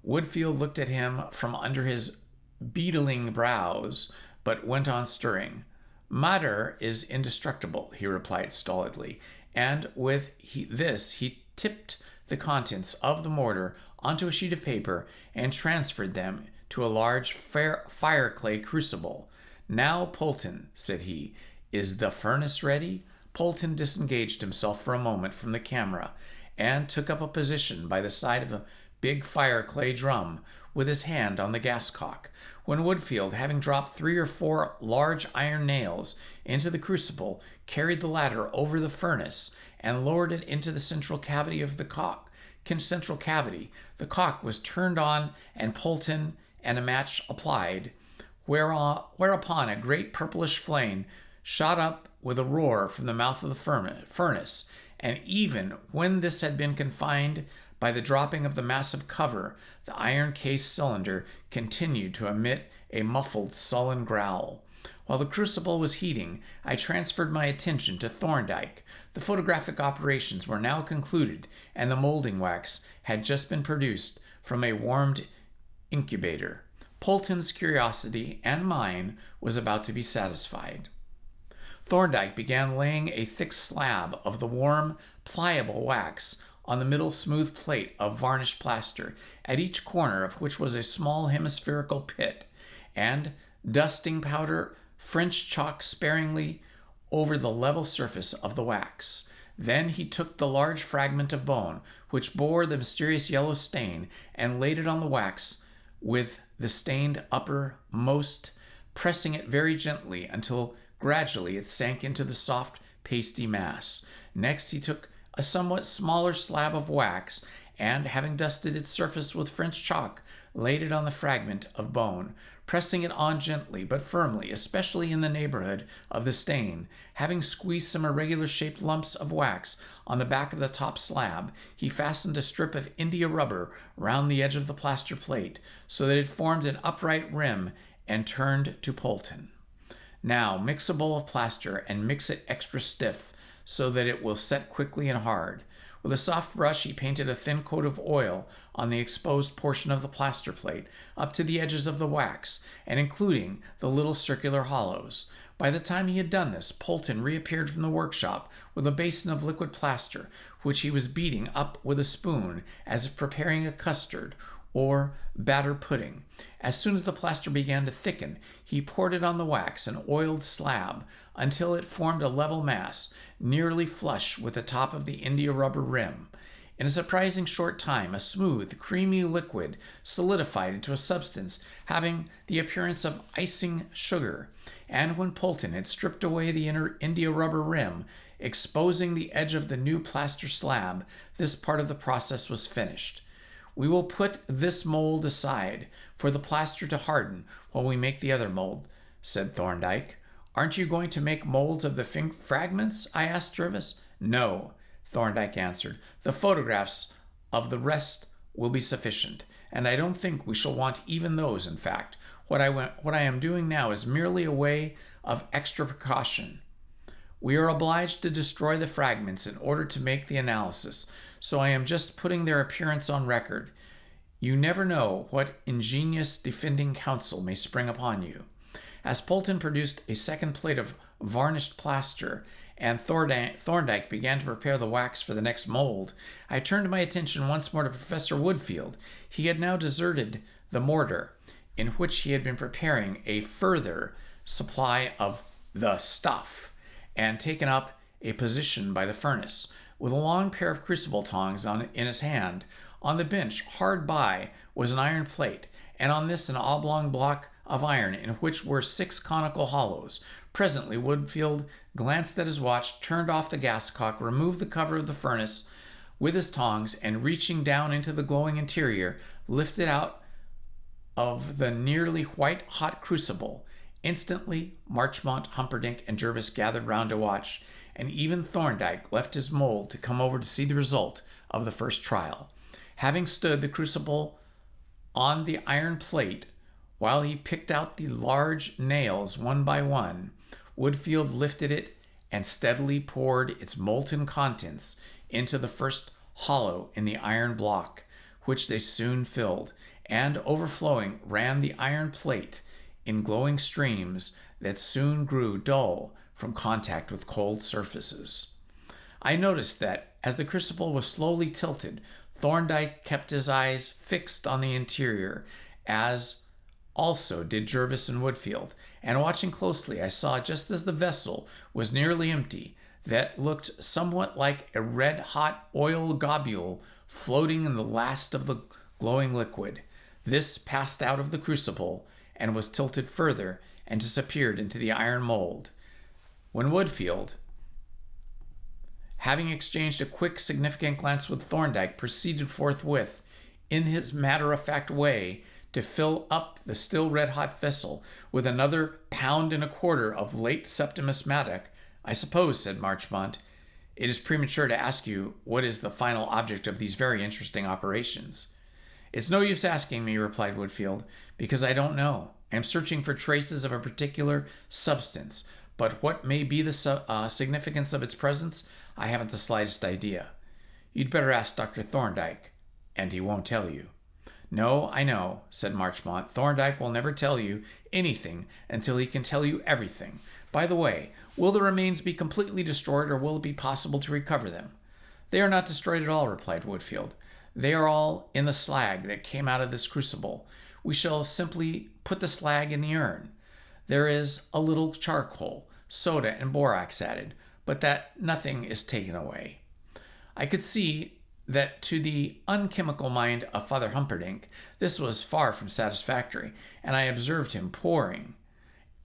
Woodfield looked at him from under his beetling brows, but went on stirring. "Matter is indestructible," he replied stolidly, and with this he tipped the contents of the mortar onto a sheet of paper and transferred them to a large fire-clay crucible. "Now, Polton," said he, "is the furnace ready?" Polton disengaged himself for a moment from the camera and took up a position by the side of the big fire-clay drum with his hand on the gas-cock, when Woodfield, having dropped 3 or 4 large iron nails into the crucible, carried the latter over the furnace and lowered it into the central cavity of the cock. The cock was turned on and Polton and a match applied, whereupon a great purplish flame shot up with a roar from the mouth of the furnace, and even when this had been confined by the dropping of the massive cover, the iron-cased cylinder continued to emit a muffled, sullen growl. While the crucible was heating, I transferred my attention to Thorndyke. The photographic operations were now concluded, and the molding wax had just been produced from a warmed incubator. Polton's curiosity and mine was about to be satisfied. Thorndyke began laying a thick slab of the warm, pliable wax on the middle smooth plate of varnished plaster, at each corner of which was a small hemispherical pit, and dusting powder French chalk sparingly over the level surface of the wax. Then he took the large fragment of bone, which bore the mysterious yellow stain, and laid it on the wax with the stained uppermost, pressing it very gently until Gradually, it sank into the soft, pasty mass. Next, he took a somewhat smaller slab of wax and, having dusted its surface with French chalk, laid it on the fragment of bone, pressing it on gently but firmly, especially in the neighborhood of the stain. Having squeezed some irregular-shaped lumps of wax on the back of the top slab, he fastened a strip of India rubber round the edge of the plaster plate so that it formed an upright rim, and turned to Polton. "Now mix a bowl of plaster and mix it extra stiff so that it will set quickly and hard." With a soft brush, he painted a thin coat of oil on the exposed portion of the plaster plate up to the edges of the wax, and including the little circular hollows. By the time he had done this, Polton reappeared from the workshop with a basin of liquid plaster, which he was beating up with a spoon as if preparing a custard or batter pudding. As soon as the plaster began to thicken, he poured it on the wax and oiled slab until it formed a level mass, nearly flush with the top of the India rubber rim. In a surprising short time, a smooth, creamy liquid solidified into a substance having the appearance of icing sugar, and when Polton had stripped away the inner India rubber rim, exposing the edge of the new plaster slab, this part of the process was finished. "We will put this mold aside for the plaster to harden while we make the other mold," said Thorndyke. "Aren't you going to make molds of the fragments?" I asked Jervis. "No," Thorndyke answered. "The photographs of the rest will be sufficient, and I don't think we shall want even those. In fact, what I am doing now is merely a way of extra precaution. We are obliged to destroy the fragments in order to make the analysis, so I am just putting their appearance on record. You never know what ingenious defending counsel may spring upon you." As Polton produced a second plate of varnished plaster and Thorndyke began to prepare the wax for the next mold, I turned my attention once more to Professor Woodfield. He had now deserted the mortar, in which he had been preparing a further supply of the stuff, and taken up a position by the furnace, with a long pair of crucible tongs in his hand. On the bench hard by was an iron plate, and on this an oblong block of iron in which were 6 conical hollows. Presently Woodfield glanced at his watch, turned off the gas cock, removed the cover of the furnace with his tongs, and reaching down into the glowing interior, lifted out of the nearly white-hot crucible. Instantly Marchmont, Humperdinck, and Jervis gathered round to watch, and even Thorndyke left his mold to come over to see the result of the first trial. Having stood the crucible on the iron plate while he picked out the large nails one by one, Woodfield lifted it and steadily poured its molten contents into the first hollow in the iron block, which they soon filled, and overflowing ran the iron plate in glowing streams that soon grew dull from contact with cold surfaces. I noticed that, as the crucible was slowly tilted, Thorndyke kept his eyes fixed on the interior, as also did Jervis and Woodfield, and watching closely, I saw, just as the vessel was nearly empty, that looked somewhat like a red-hot oil globule floating in the last of the glowing liquid. This passed out of the crucible and was tilted further and disappeared into the iron mold. When Woodfield, having exchanged a quick, significant glance with Thorndyke, proceeded forthwith, in his matter-of-fact way, to fill up the still red-hot vessel with another 1.25 pounds of late Septimus Maddock, "I suppose," said Marchmont, "it is premature to ask you what is the final object of these very interesting operations." "It's no use asking me," replied Woodfield, "because I don't know. I am searching for traces of a particular substance, but what may be the significance of its presence, I haven't the slightest idea. You'd better ask Dr. Thorndyke, and he won't tell you." "No, I know," said Marchmont. "Thorndyke will never tell you anything until he can tell you everything. By the way, will the remains be completely destroyed, or will it be possible to recover them?" "They are not destroyed at all," replied Woodfield. "They are all in the slag that came out of this crucible. We shall simply put the slag in the urn. There is a little charcoal, soda, and borax added, but that nothing is taken away." I could see that to the unchemical mind of Father Humperdinck this was far from satisfactory, and I observed him poring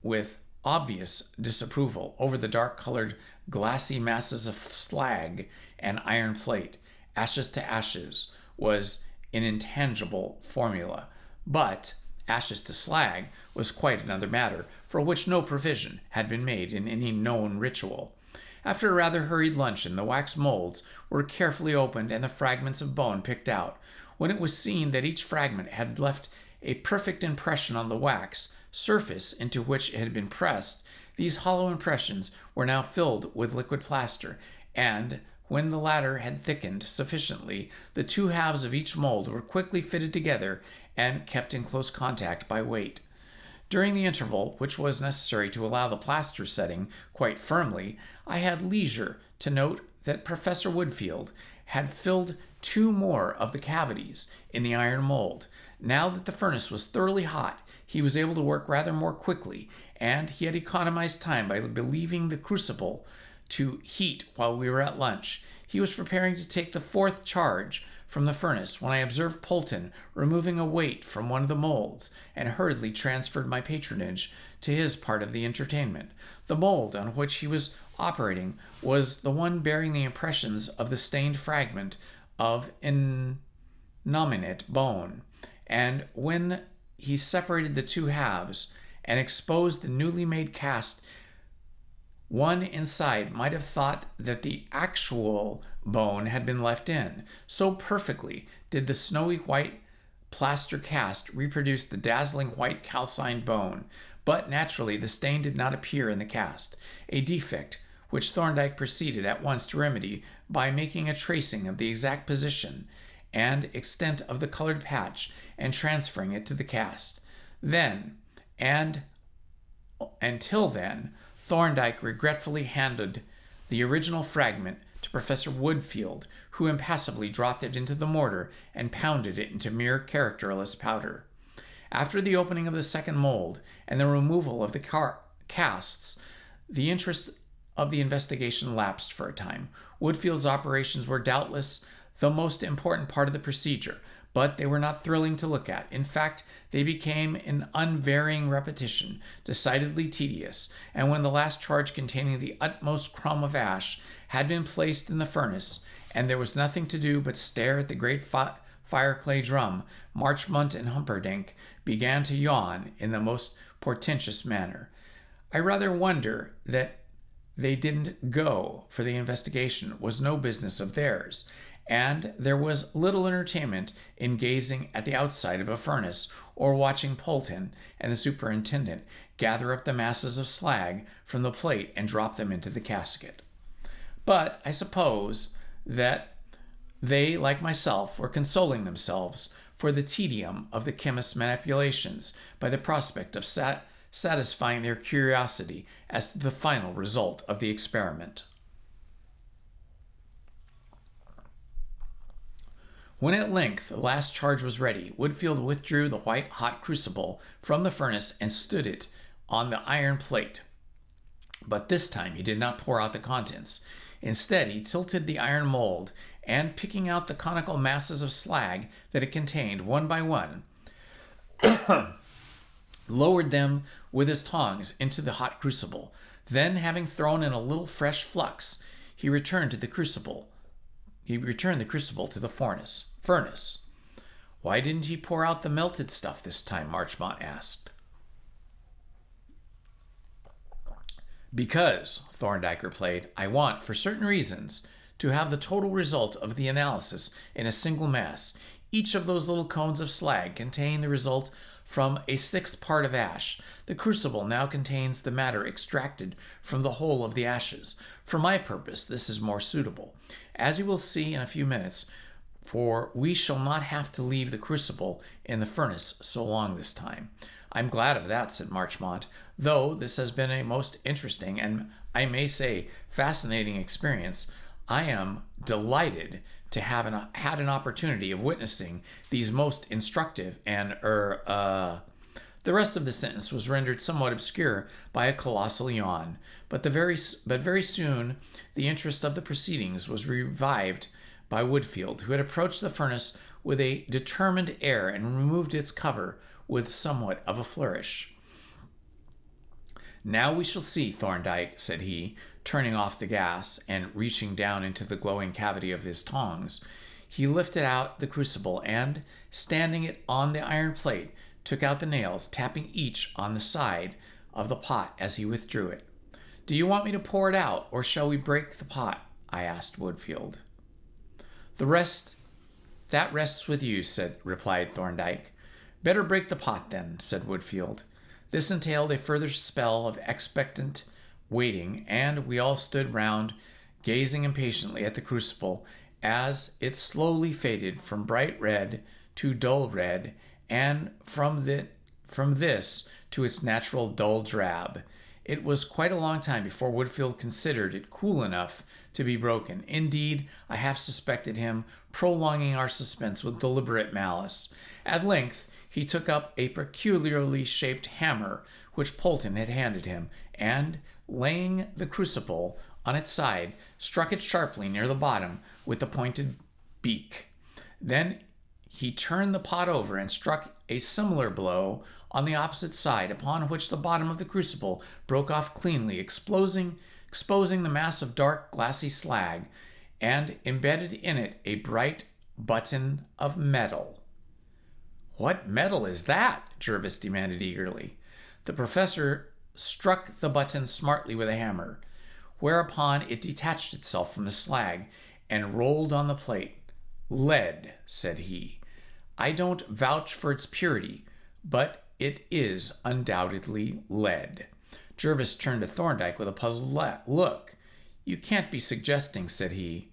with obvious disapproval over the dark-colored glassy masses of slag and iron plate. Ashes to ashes was an intangible formula, but ashes to slag was quite another matter, for which no provision had been made in any known ritual. After a rather hurried luncheon, the wax molds were carefully opened and the fragments of bone picked out. When it was seen that each fragment had left a perfect impression on the wax surface into which it had been pressed, these hollow impressions were now filled with liquid plaster, and when the latter had thickened sufficiently, the two halves of each mold were quickly fitted together and kept in close contact by weight. During the interval, which was necessary to allow the plaster setting quite firmly, I had leisure to note that Professor Woodfield had filled 2 more of the cavities in the iron mold. Now that the furnace was thoroughly hot, he was able to work rather more quickly, and he had economized time by leaving the crucible to heat while we were at lunch. He was preparing to take the 4th charge from the furnace when I observed Polton removing a weight from one of the molds and hurriedly transferred my patronage to his part of the entertainment. The mold on which he was operating was the one bearing the impressions of the stained fragment of innominate bone, and when he separated the 2 halves and exposed the newly made cast, one inside might have thought that the actual bone had been left in. So perfectly did the snowy white plaster cast reproduce the dazzling white calcined bone. But naturally the stain did not appear in the cast, a defect which Thorndyke proceeded at once to remedy by making a tracing of the exact position and extent of the colored patch and transferring it to the cast. Then, and until then, Thorndyke regretfully handed the original fragment to Professor Woodfield, who impassively dropped it into the mortar and pounded it into mere characterless powder. After the opening of the second mold and the removal of the casts, the interest of the investigation lapsed for a time. Woodfield's operations were doubtless the most important part of the procedure, but they were not thrilling to look at. In fact, they became an unvarying repetition, decidedly tedious, and when the last charge containing the utmost crumb of ash had been placed in the furnace, and there was nothing to do but stare at the great fire-clay drum, Marchmont and Humperdinck began to yawn in the most portentous manner. I rather wonder that they didn't go, for the investigation was no business of theirs, and there was little entertainment in gazing at the outside of a furnace or watching Polton and the superintendent gather up the masses of slag from the plate and drop them into the casket. But I suppose that they, like myself, were consoling themselves for the tedium of the chemist's manipulations by the prospect of satisfying their curiosity as to the final result of the experiment. When at length the last charge was ready, Woodfield withdrew the white-hot crucible from the furnace and stood it on the iron plate. But this time he did not pour out the contents. Instead, he tilted the iron mold, and picking out the conical masses of slag that it contained one by one, lowered them with his tongs into the hot crucible. Then, having thrown in a little fresh flux, he returned the crucible to the furnace. Why didn't he pour out the melted stuff this time? Marchmont asked. Because, Thorndyke replied, I want, for certain reasons, to have the total result of the analysis in a single mass. Each of those little cones of slag contain the result from a 1/6 part of ash. The crucible now contains the matter extracted from the whole of the ashes. For my purpose, this is more suitable, as you will see in a few minutes, for we shall not have to leave the crucible in the furnace so long this time. I'm glad of that, said Marchmont, though this has been a most interesting and, I may say, fascinating experience. I am delighted to have had an opportunity of witnessing these most instructive and The rest of the sentence was rendered somewhat obscure by a colossal yawn, but very soon the interest of the proceedings was revived by Woodfield, who had approached the furnace with a determined air and removed its cover with somewhat of a flourish. Now we shall see, Thorndyke, said he, turning off the gas and reaching down into the glowing cavity of his tongs. He lifted out the crucible and, standing it on the iron plate, took out the nails, tapping each on the side of the pot as he withdrew it. Do you want me to pour it out, or shall we break the pot? I asked Woodfield. That rests with you, replied Thorndyke. Better break the pot then, said Woodfield. This entailed a further spell of expectant waiting, and we all stood round, gazing impatiently at the crucible as it slowly faded from bright red to dull red, and from this to its natural dull drab. It was quite a long time before Woodfield considered it cool enough to be broken. Indeed, I half suspected him prolonging our suspense with deliberate malice. At length, he took up a peculiarly shaped hammer which Polton had handed him, and, laying the crucible on its side, struck it sharply near the bottom with the pointed beak. Then he turned the pot over and struck a similar blow on the opposite side, upon which the bottom of the crucible broke off cleanly, exposing the mass of dark, glassy slag, and embedded in it a bright button of metal. What metal is that? Jervis demanded eagerly. The professor struck the button smartly with a hammer, whereupon it detached itself from the slag and rolled on the plate. Lead, said he. I don't vouch for its purity, but it is undoubtedly lead. Jervis turned to Thorndyke with a puzzled look. You can't be suggesting, said he,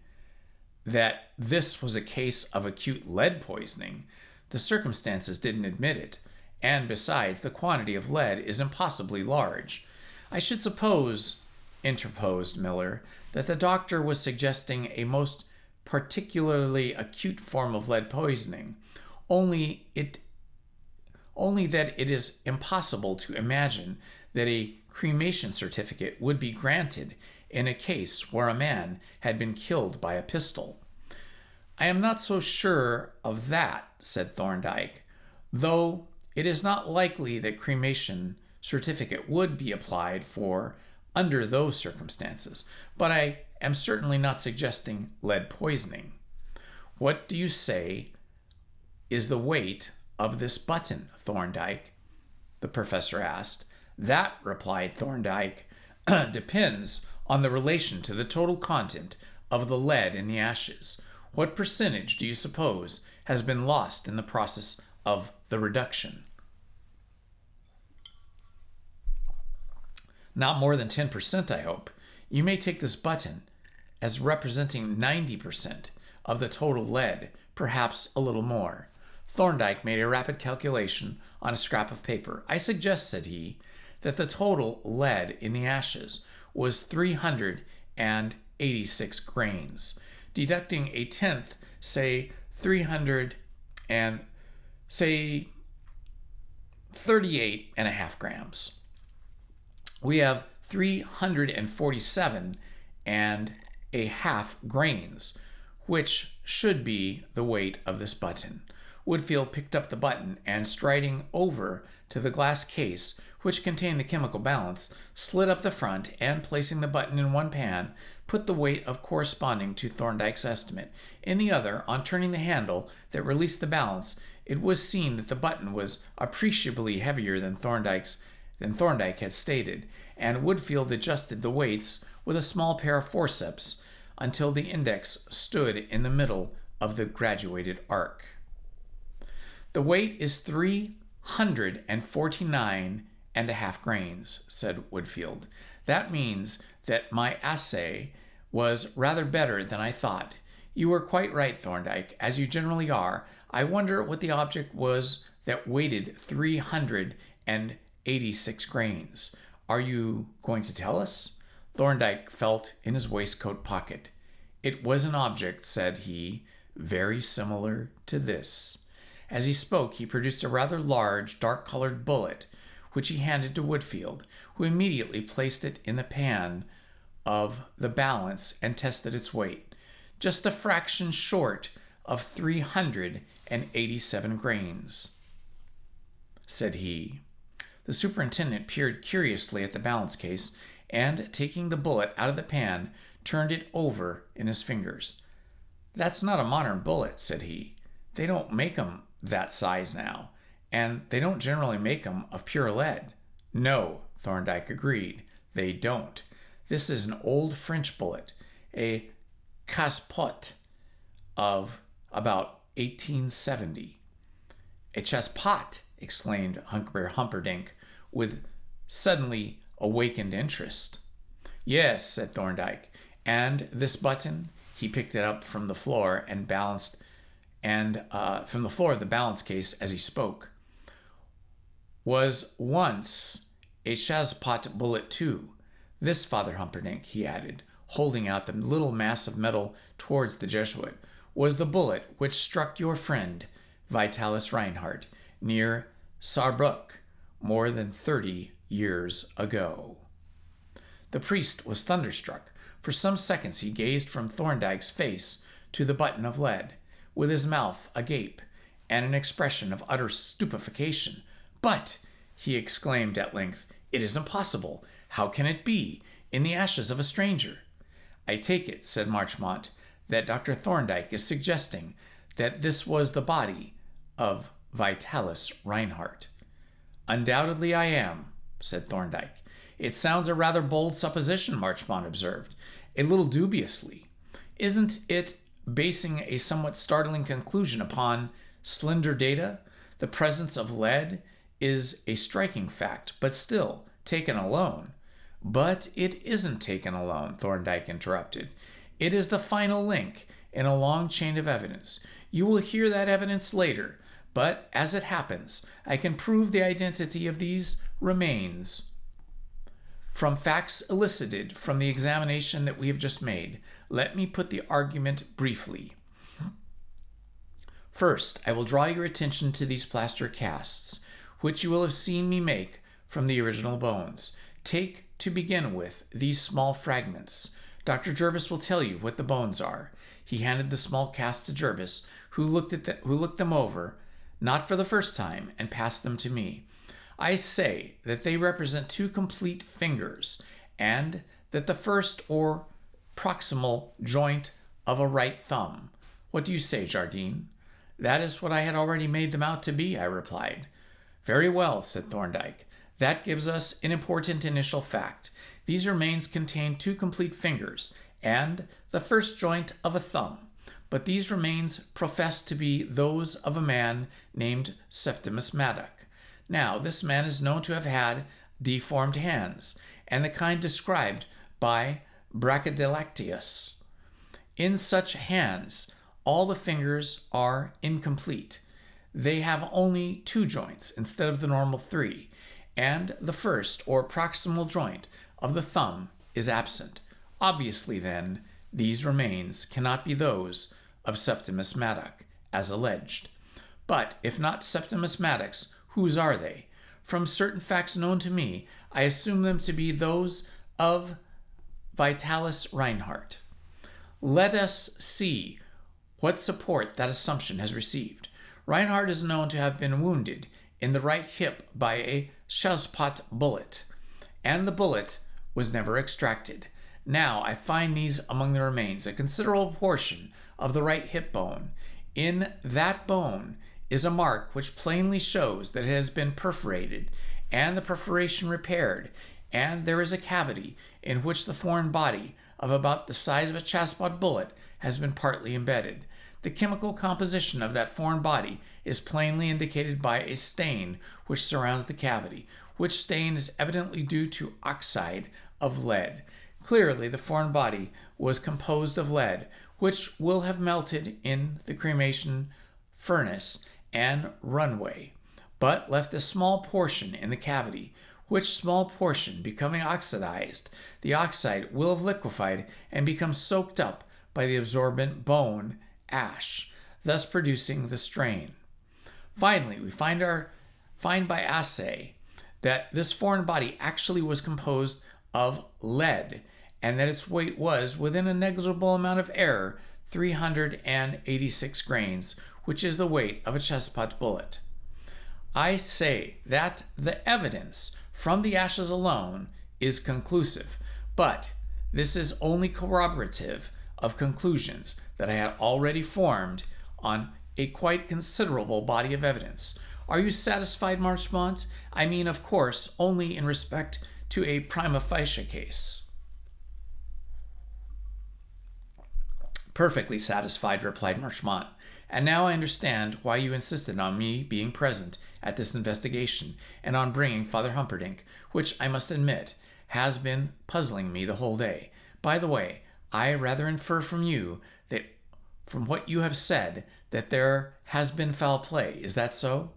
that this was a case of acute lead poisoning. The circumstances didn't admit it, and besides, the quantity of lead is impossibly large. I should suppose, interposed Miller, that the doctor was suggesting a most particularly acute form of lead poisoning, only that it is impossible to imagine that a cremation certificate would be granted in a case where a man had been killed by a pistol. I am not so sure of that, said Thorndyke, though it is not likely that cremation certificate would be applied for under those circumstances, but I am certainly not suggesting lead poisoning. What do you say is the weight of this button, Thorndyke? The professor asked. That, replied Thorndyke, depends on the relation to the total content of the lead in the ashes. What percentage do you suppose has been lost in the process of the reduction? Not more than 10%, I hope. You may take this button as representing 90% of the total lead, perhaps a little more. Thorndyke made a rapid calculation on a scrap of paper. I suggest, said he, that the total lead in the ashes was 386 grains. Deducting a tenth, say 38.5 grams. We have 347.5 grains, which should be the weight of this button. Woodfield picked up the button and, striding over to the glass case which contained the chemical balance, slid up the front and, placing the button in one pan, put the weight of corresponding to Thorndyke's estimate. In the other, on turning the handle that released the balance, it was seen that the button was appreciably heavier than Thorndyke had stated, and Woodfield adjusted the weights with a small pair of forceps until the index stood in the middle of the graduated arc. The weight is 349.5 grains, said Woodfield. That means that my assay was rather better than I thought. You were quite right, Thorndyke, as you generally are. I wonder what the object was that weighted 386 grains. Are you going to tell us? Thorndyke felt in his waistcoat pocket. It was an object, said he, very similar to this. As he spoke, he produced a rather large, dark-colored bullet, which he handed to Woodfield, who immediately placed it in the pan of the balance and tested its weight. Just a fraction short of 387 grains, said he. The superintendent peered curiously at the balance case and, taking the bullet out of the pan, turned it over in his fingers. "That's not a modern bullet," said he. "They don't make 'em that size now, and they don't generally make 'em of pure lead." "No," Thorndyke agreed, "they don't. This is an old French bullet, a casse-pot of about 1870. "A chassepot!" exclaimed Humperdinck with suddenly awakened interest. "Yes," said Thorndyke, "and this button," he picked it up from the floor and balanced, and from the floor of the balance case as he spoke, "was once a chassepot bullet too. This, Father Humperdinck," he added, holding out the little mass of metal towards the Jesuit, "was the bullet which struck your friend, Vitalis Reinhardt, near Saarbrück, more than 30 years ago." The priest was thunderstruck. For some seconds he gazed from Thorndyke's face to the button of lead, with his mouth agape and an expression of utter stupefaction. "But," he exclaimed at length, "it isn't possible. How can it be? In the ashes of a stranger?" "I take it," said Marchmont, "that Dr. Thorndyke is suggesting that this was the body of Vitalis Reinhardt." "Undoubtedly I am," said Thorndyke. "It sounds a rather bold supposition," Marchmont observed, a little dubiously. "Isn't it basing a somewhat startling conclusion upon slender data? The presence of lead is a striking fact, but still, taken alone—" "But it isn't taken alone," Thorndyke interrupted. "It is the final link in a long chain of evidence. You will hear that evidence later, but as it happens, I can prove the identity of these remains from facts elicited from the examination that we have just made. Let me put the argument briefly. First, I will draw your attention to these plaster casts, which you will have seen me make from the original bones. Take, to begin with, these small fragments. Dr. Jervis will tell you what the bones are." He handed the small casts to Jervis, who looked them over, not for the first time, and passed them to me. "I say that they represent 2 complete fingers, and that the first or proximal joint of a right thumb. What do you say, Jardine?" "That is what I had already made them out to be," I replied. "Very well," said Thorndyke. "That gives us an important initial fact. These remains contain 2 complete fingers and the first joint of a thumb. But these remains profess to be those of a man named Septimus Maddock. Now, this man is known to have had deformed hands, and the kind described by Brachydactylus. In such hands, all the fingers are incomplete. They have only 2 joints instead of the normal 3, and the first or proximal joint of the thumb is absent. Obviously, then, these remains cannot be those of Septimus Maddock, as alleged. But if not Septimus Maddock's, whose are they? From certain facts known to me, I assume them to be those of Vitalis Reinhardt. Let us see what support that assumption has received. Reinhardt is known to have been wounded in the right hip by a chassepot bullet, and the bullet was never extracted. Now, I find these among the remains, a considerable portion of the right hip bone. In that bone is a mark which plainly shows that it has been perforated, and the perforation repaired, and there is a cavity in which the foreign body of about the size of a chassepot bullet has been partly embedded. The chemical composition of that foreign body is plainly indicated by a stain which surrounds the cavity, which stain is evidently due to oxide of lead. Clearly, the foreign body was composed of lead, which will have melted in the cremation furnace and runway, but left a small portion in the cavity, which small portion becoming oxidized, the oxide will have liquefied and become soaked up by the absorbent bone ash, thus producing the strain. Finally, we find by assay that this foreign body actually was composed of lead, and that its weight was, within a negligible amount of error, 386 grains, which is the weight of a chassepot bullet. I say that the evidence from the ashes alone is conclusive, but this is only corroborative of conclusions that I had already formed on a quite considerable body of evidence. Are you satisfied, Marchmont? I mean, of course, only in respect to a prima facie case. Perfectly satisfied, replied Marchmont. And now I understand why you insisted on me being present at this investigation and on bringing Father Humperdinck, which I must admit has been puzzling me the whole day. By the way, I rather infer from you that, from what you have said, that there has been foul play. Is that so?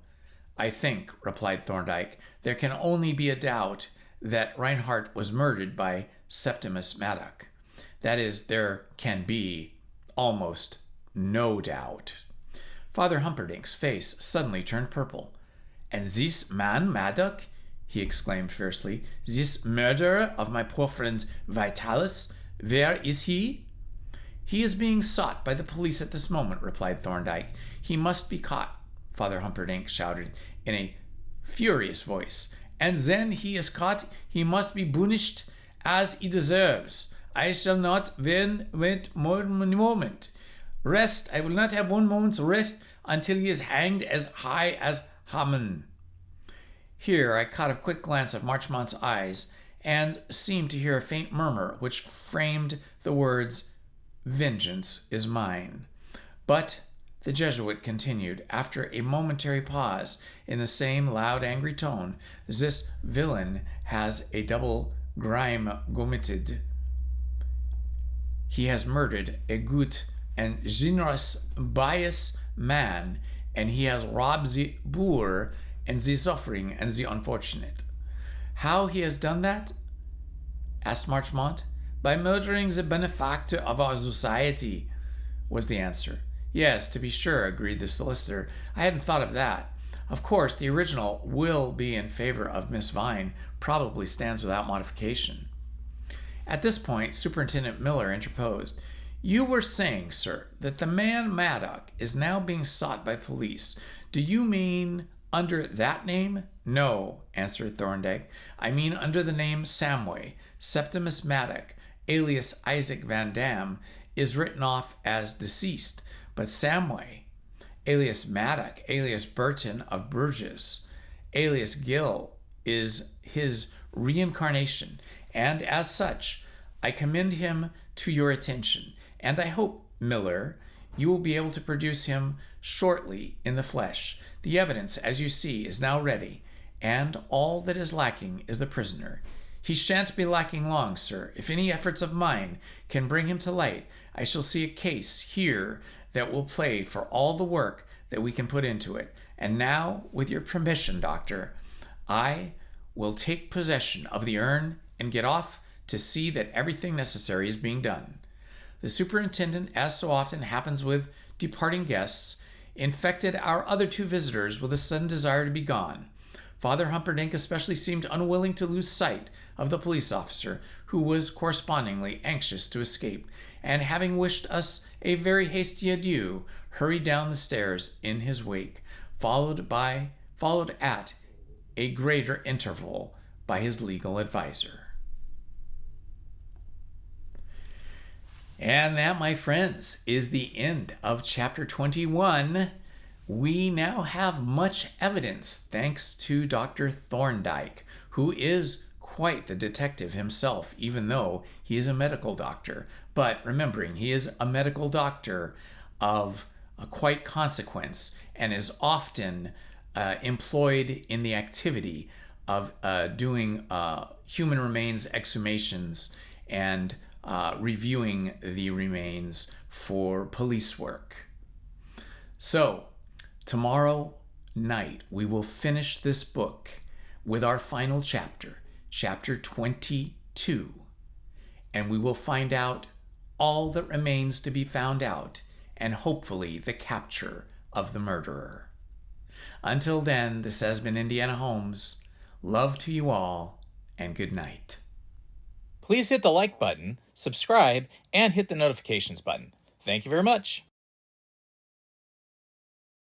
I think, replied Thorndyke, there can only be a doubt that Reinhardt was murdered by Septimus Maddock. That is, there can be almost no doubt. Father Humperdinck's face suddenly turned purple. And this man, Maddock, he exclaimed fiercely, this murderer of my poor friend Vitalis, where is he? He is being sought by the police at this moment, replied Thorndyke. He must be caught, Father Humperdinck shouted in a furious voice. And then he is caught, he must be punished as he deserves. I shall not then wait one moment. Rest, I will not have one moment's rest until he is hanged as high as Haman. Here I caught a quick glance of Marchmont's eyes and seemed to hear a faint murmur which framed the words, "Vengeance is mine." But the Jesuit continued, after a momentary pause, in the same loud, angry tone, "This villain has a double crime committed. He has murdered a good and generous, pious man, and he has robbed the poor and the suffering and the unfortunate." "How he has done that?" asked Marchmont. "By murdering the benefactor of our society," was the answer. "Yes, to be sure," agreed the solicitor. "I hadn't thought of that. Of course, the original will be in favor of Miss Vine probably stands without modification." At this point, Superintendent Miller interposed. "You were saying, sir, that the man Maddock is now being sought by police. Do you mean under that name?" "No," answered Thorndyke. "I mean under the name Samway. Septimus Maddock, alias Isaac Van Dam, is written off as deceased, but Samway, alias Maddock, alias Burton of Burgess, alias Gill, is his reincarnation, and as such, I commend him to your attention, and I hope, Miller, you will be able to produce him shortly in the flesh. The evidence, as you see, is now ready, and all that is lacking is the prisoner. He shan't be lacking long, sir. If any efforts of mine can bring him to light, I shall see a case here that will play for all the work that we can put into it. And now, with your permission, Doctor, I will take possession of the urn and get off to see that everything necessary is being done." The superintendent, as so often happens with departing guests, infected our other two visitors with a sudden desire to be gone. Father Humperdinck especially seemed unwilling to lose sight of the police officer, who was correspondingly anxious to escape, and having wished us a very hasty adieu, hurried down the stairs in his wake, followed at a greater interval by his legal advisor. And that, my friends, is the end of chapter 21. We now have much evidence thanks to Dr. Thorndyke, who is quite the detective himself, even though he is a medical doctor. But remembering, he is a medical doctor of quite consequence and is often employed in the activity of doing human remains exhumations and reviewing the remains for police work. So, tomorrow night, we will finish this book with our final chapter, chapter 22, and we will find out all that remains to be found out, and hopefully the capture of the murderer. Until then, this has been Indiana Holmes. Love to you all, and good night. Please hit the like button, subscribe, and hit the notifications button. Thank you very much.